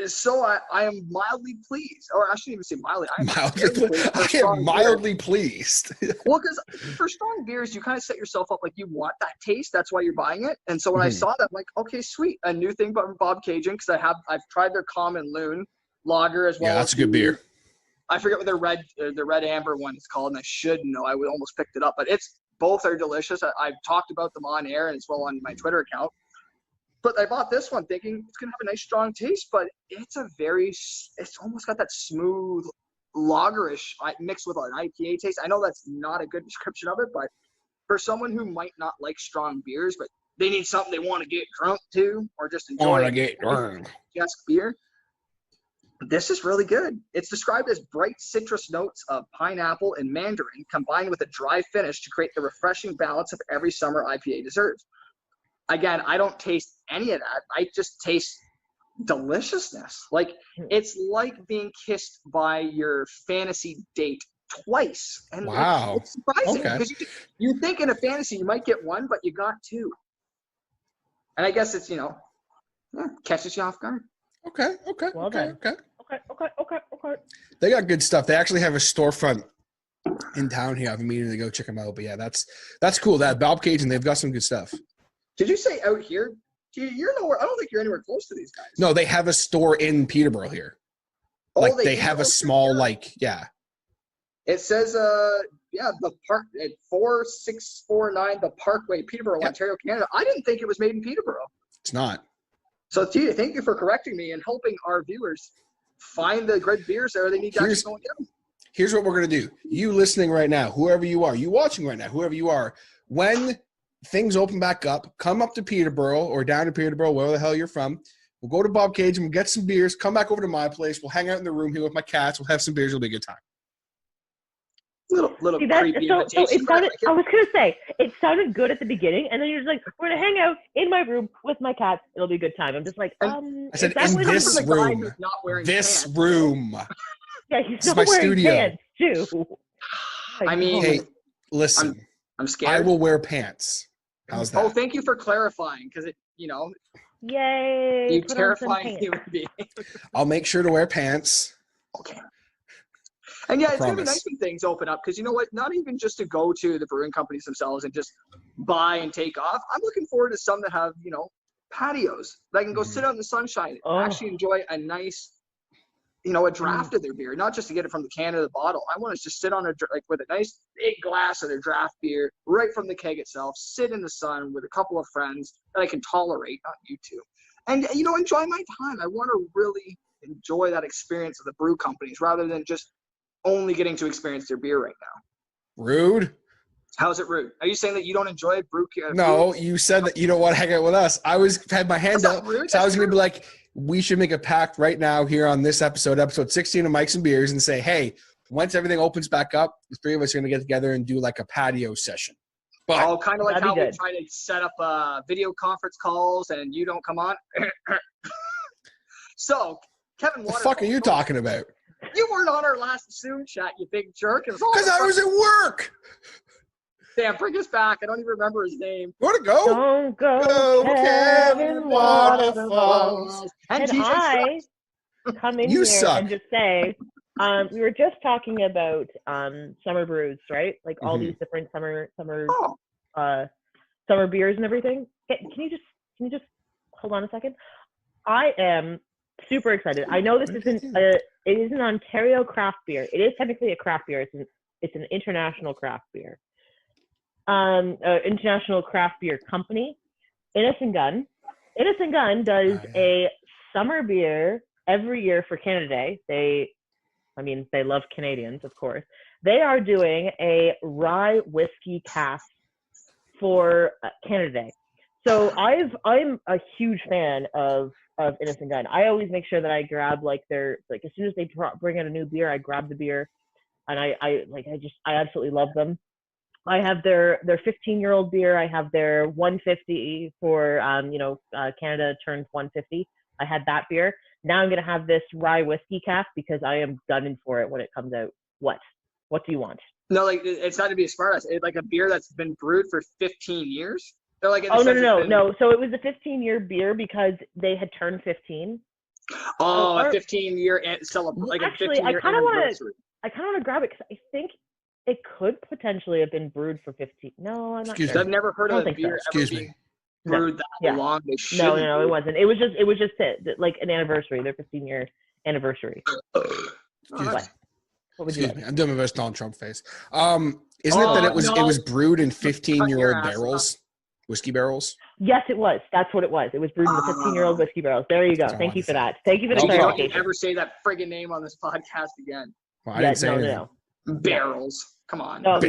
So I am mildly pleased, or I shouldn't even say mildly. I am mildly pleased. Well, because for strong beers, you kind of set yourself up like you want that taste. That's why you're buying it. And so when I saw that, I'm like, okay, sweet, a new thing from Bobcaygen, because I've tried their Common Loon lager as well. Yeah, that's a good beer. I forget what the red amber one is called, and I should know. I would almost picked it up, but both are delicious. I've talked about them on air and as well on my Twitter account. But I bought this one thinking it's going to have a nice strong taste, but it's almost got that smooth lagerish mixed with an IPA taste. I know that's not a good description of it, but for someone who might not like strong beers, but they need something they want to get drunk to or just enjoy just beer, this is really good. It's described as bright citrus notes of pineapple and mandarin combined with a dry finish to create the refreshing balance of every summer IPA deserves. Again, I don't taste any of that. I just taste deliciousness. Like, it's like being kissed by your fantasy date twice. And wow. It's surprising because you think in a fantasy you might get one, but you got two. And I guess it's, catches you off guard. Okay. Well done. Okay. They got good stuff. They actually have a storefront in town here. I've been meaning to go check them out. But yeah, that's cool. That Bobcaygen, they've got some good stuff. Did you say out here? You're nowhere. I don't think you're anywhere close to these guys. No, they have a store in Peterborough here. Like they have a small, It says, the park at 4649 the Parkway, Peterborough, Ontario, Canada. I didn't think it was made in Peterborough. It's not. So, Tia, thank you for correcting me and helping our viewers find the great beers there. They need to actually go and get them. Here's what we're going to do. You listening right now, whoever you are, you watching right now, whoever you are, when things open back up, come up to Peterborough or down to Peterborough, wherever the hell you're from. We'll go to Bobcaygen, we'll get some beers, come back over to my place. We'll hang out in the room here with my cats. We'll have some beers. It'll be a good time. Little creepy invitation. So it sounded, I was going to say, it sounded good at the beginning, and then you're just like, we're going to hang out in my room with my cats. It'll be a good time. I'm just like, I said, in this room. This room. Yeah, he's not wearing pants, too. I mean, hey, listen. I'm scared. I will wear pants. How's that? Oh, thank you for clarifying, because Yay! You terrifying human being. I'll make sure to wear pants. Okay. And yeah, it's going to be nice when things open up, because you know what? Not even just to go to the brewing companies themselves and just buy and take off. I'm looking forward to some that have, patios that I can go sit out in the sunshine and actually enjoy a nice, a draft of their beer, not just to get it from the can or the bottle. I want to just sit on with a nice big glass of their draft beer right from the keg itself, sit in the sun with a couple of friends that I can tolerate, not you two, and enjoy my time. I want to really enjoy that experience of the brew companies rather than just only getting to experience their beer right now. Rude. How's it rude? Are you saying that you don't enjoy brew? No, you said that you don't want to hang out with us. I had my hand up, so I was going to be like, we should make a pact right now here on this episode 16 of Mikes and Beers, and say, hey, once everything opens back up, the three of us are going to get together and do like a patio session. But, kind of like how we try to set up video conference calls and you don't come on. So, Kevin, what the fuck are you talking about? You weren't on our last Zoom chat, you big jerk. Because I was at work. Damn, bring us back. I don't even remember his name. You want to go? Don't go, Kevin Waterfalls. And I come in you here suck. and just say, we were just talking about summer brews, right? Like all these different summer beers and everything. Can you just hold on a second? I am super excited. I know this isn't it is an Ontario craft beer. It is technically a craft beer. It's an international craft beer. International craft beer company, Innocent Gun. Innocent Gun does a summer beer every year for Canada Day. They love Canadians, of course. They are doing a rye whiskey cask for Canada Day. So I'm a huge fan of Innocent Gun. I always make sure that I grab like as soon as they bring out a new beer, I grab the beer, and I absolutely love them. I have their 15-year-old beer. I have their 150 for Canada turns 150. I had that beer. Now I'm gonna have this rye whiskey cask because I am gunning for it when it comes out. What do you want? No, like it's not to be a smart ass. It's like a beer that's been brewed for 15 years. They're like, No. So it was a 15-year beer because they had turned 15. Oh, a 15-year celebration. Actually, I kind of want to grab it because I think it could potentially have been brewed for 15. No, I'm not sure. I've never heard of a beer ever being brewed that long. They shouldn't. No, it wasn't. It was just like an anniversary, their 15-year anniversary. What would you like? I'm doing my best Donald Trump face. Isn't it that it was brewed in 15-year-old barrels, whiskey barrels? Yes, it was. That's what it was. It was brewed in the 15-year-old whiskey barrels. There you go. Thank you for that. Thank you for the clarification. Don't ever say that friggin' name on this podcast again. Well, I didn't say anything. Barrels. Come on. No,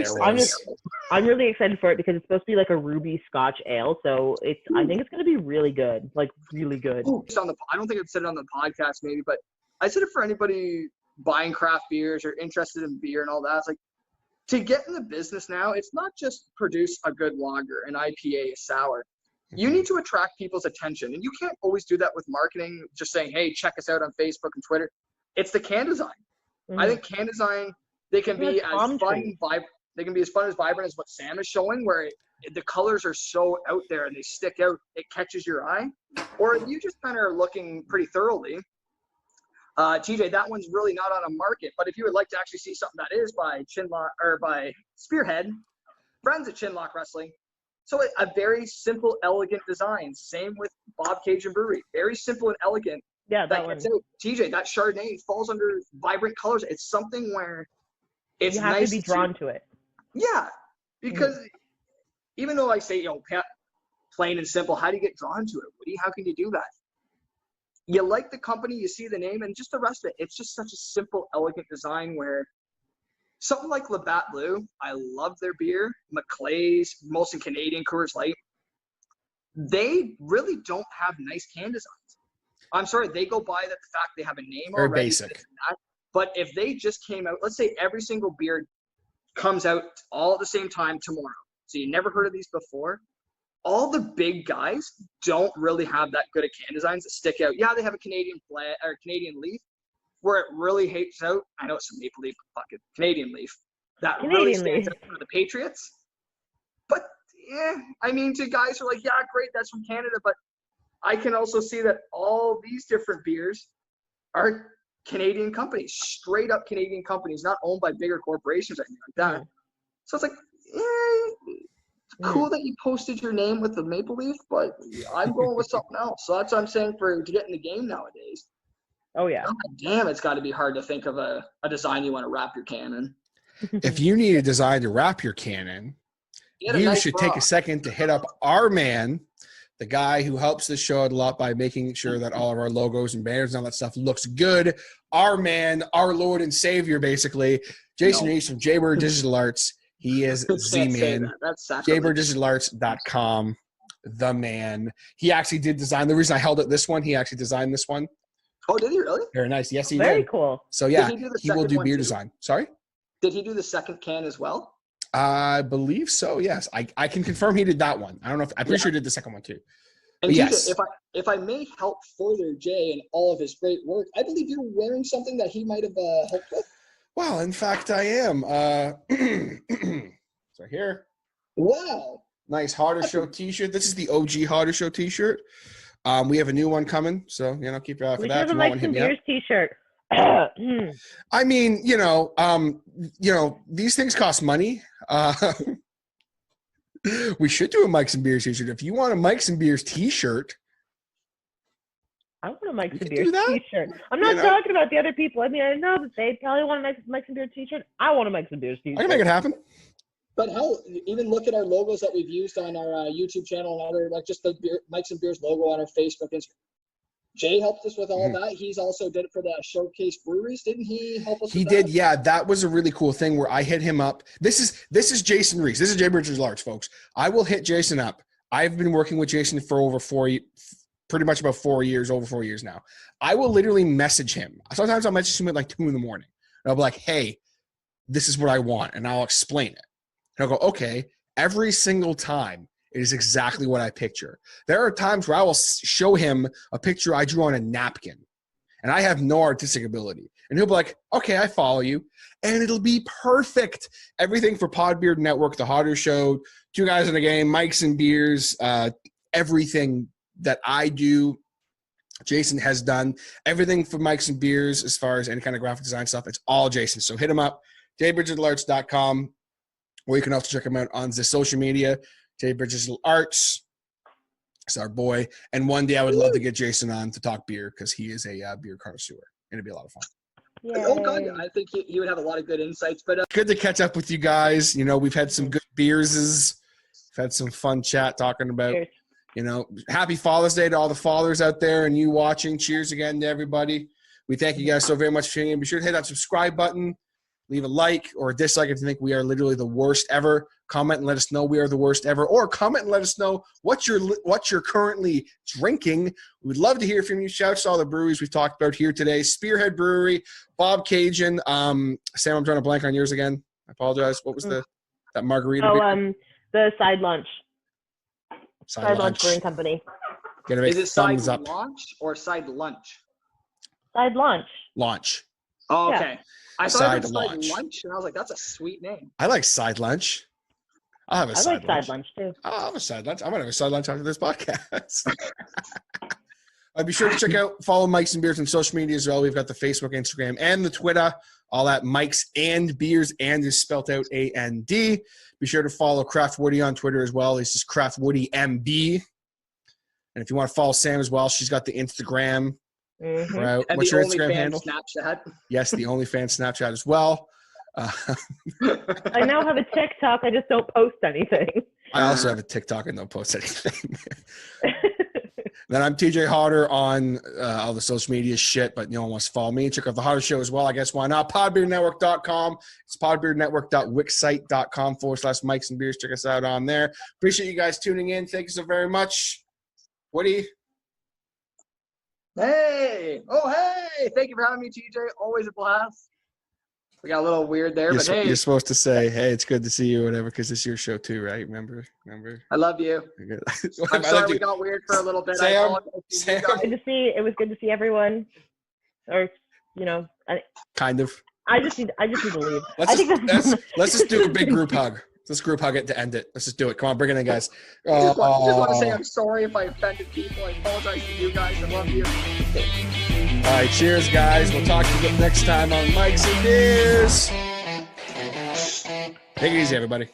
I'm really excited for it because it's supposed to be like a ruby Scotch ale. So I think it's going to be really good, like really good. I don't think I've said it on the podcast maybe, but I said it for anybody buying craft beers or interested in beer and all that. It's like, to get in the business now, it's not just produce a good lager, an IPA, a sour. You need to attract people's attention. And you can't always do that with marketing, just saying, hey, check us out on Facebook and Twitter. It's the can design. I think can design, they can be as fun as vibrant as what Sam is showing, where the colors are so out there and they stick out, it catches your eye. Or if you just kind of are looking pretty thoroughly, TJ, that one's really not on a market. But if you would like to actually see something that is by by Spearhead, friends at Chinlock Wrestling. So a very simple, elegant design. Same with Bobcaygen Brewery. Very simple and elegant. Yeah, that one. TJ, that Chardonnay falls under vibrant colors. It's something where it's you have nice to be drawn to it. Yeah, because even though I say, plain and simple, how do you get drawn to it, Woody? How can you do that? You like the company, you see the name, and just the rest of it. It's just such a simple, elegant design where something like Labatt Blue, I love their beer, Maclay's, Molson Canadian, Coors Light. They really don't have nice can designs. I'm sorry, they go by the fact they have a name Very already. basic. But if they just came out, let's say every single beer comes out all at the same time tomorrow. So you never heard of these before. All the big guys don't really have that good of can designs that stick out. Yeah, they have a Canadian flag or Canadian leaf where it really hates out. I know it's a maple leaf, but fuck it, Canadian leaf. That really stands out for the Patriots. But I mean, to guys who are like, yeah, great, that's from Canada. But I can also see that all these different beers are Canadian companies, straight up Canadian companies, not owned by bigger corporations or anything like that. So it's like, cool that you posted your name with the maple leaf, but I'm going with something else. So that's what I'm saying to get in the game nowadays. Oh, yeah. God damn, it's got to be hard to think of a design you want to wrap your can in. If you need a design to wrap your can in, you should take a second to hit up our man, the guy who helps this show out a lot by making sure that all of our logos and banners and all that stuff looks good. Our man, our Lord and Savior, basically, Jason Reese from Jaybird Digital Arts. He is Z-Man. JaybirDigitalArts.com. The man. He actually did design. The reason I held it this one, he actually designed this one. Oh, did he really? Very nice. Yes, he did. Very cool. So, yeah, he will do beer design. Sorry? Did he do the second can as well? I believe so, yes. I can confirm he did that one. I don't know if – I'm pretty sure he did the second one too. And yes. If I may help further Jay and all of his great work, I believe you're wearing something that he might have helped with. Well, in fact, I am. So here. Wow. Nice Harder Show T-shirt. This is the OG Harder Show T-shirt. We have a new one coming, so keep your eye out for that. We have a Mike and Beers T-shirt. I mean, these things cost money. We should do a Mike's and Beers T-shirt. If you want a Mike's and Beers T-shirt, I want a Mike's and Beers T-shirt. I'm not talking about the other people. I mean, I know that they probably want a Mike's and Beers T-shirt. I want a Mike's and Beers T-shirt. I can make it happen. But hell, even look at our logos that we've used on our YouTube channel and other, like just the Mike's and Beers logo on our Facebook, Instagram. Jay helped us with all that. He's also did it for the Showcase Breweries. Didn't he help us? He with did, that? yeah. That was a really cool thing where I hit him up. This is Jason Reese. This is Jay Bridges Large, folks. I will hit Jason up. I've been working with Jason for pretty much about 4 years, over 4 years now. I will literally message him. Sometimes I'll message him at like 2 a.m. And I'll be like, hey, this is what I want. And I'll explain it. And I'll go, okay. Every single time, it is exactly what I picture. There are times where I will show him a picture I drew on a napkin, and I have no artistic ability. And he'll be like, okay, I follow you. And it'll be perfect. Everything for Podbeard Network, The Hotter Show, Two Guys in a Game, Mics and Beers, everything that I do, Jason has done. Everything for Mics and Beers as far as any kind of graphic design stuff, it's all Jason. So hit him up, jaybridgesalarts.com, or you can also check him out on the social media. Jay Bridges Arts is our boy. And one day I would love to get Jason on to talk beer because he is a beer connoisseur. It'd be a lot of fun. Yay. Oh, God. I think he would have a lot of good insights. But good to catch up with you guys. You know, we've had some good beers. We've had some fun chat talking about, you know, happy Father's Day to all the fathers out there and you watching. Cheers again to everybody. We thank you guys so very much for tuning in. Be sure to hit that subscribe button. Leave a like or a dislike if you think we are literally the worst ever. Comment and let us know we are the worst ever. Or comment and let us know what you're currently drinking. We'd love to hear from you. Shouts to all the breweries we've talked about here today. Spearhead Brewery, Bobcaygen. Sam, I'm drawing a blank on yours again. I apologize. What was that margarita beer? The Sidelaunch. Sidelaunch Brewing Company. Is it Sidelaunch or Sidelaunch? Sidelaunch. Launch. Oh, okay. Yeah. I thought it was Sidelaunch. lunch, and I was like, that's a sweet name. I like side lunch. I'll have a side lunch. I like side lunch too. I'll have a side lunch. I'm going to have a side lunch after this podcast. Be sure to check out, follow Mics and Beers on social media as well. We've got the Facebook, Instagram, and the Twitter. All at Mics and Beers, and is spelled out A-N-D. Be sure to follow Craft Woody on Twitter as well. It's just Craft Woody MB. And if you want to follow Sam as well, she's got the Instagram. Right. What's your Instagram handle? Snapchat. Yes, the OnlyFans Snapchat as well. I now have a TikTok. I just don't post anything. I also have a TikTok and don't post anything. Then I'm TJ Hodder on all the social media shit, but no one wants to follow me. Check out The Hotter Show as well. I guess why not? Podbeardnetwork.com. It's podbeardnetwork.wixsite.com/Mics and Beers. Check us out on there. Appreciate you guys tuning in. Thank you so very much. Woody? Hey! Oh, hey! Thank you for having me, TJ. Always a blast. We got a little weird there, but hey. You're supposed to say, hey, it's good to see you, whatever, because it's your show too, right? Remember? I love you. I'm sorry we got weird for a little bit. Sam, it was good to see everyone. Or, you know. Kind of. I just need to leave. Let's just do a big group hug. Let's group hug it to end it. Let's just do it. Come on, bring it in, guys. I just want to say I'm sorry if I offended people. I apologize to you guys. I love you. All right, cheers, guys. We'll talk to you next time on Mics and Beers. Take it easy, everybody.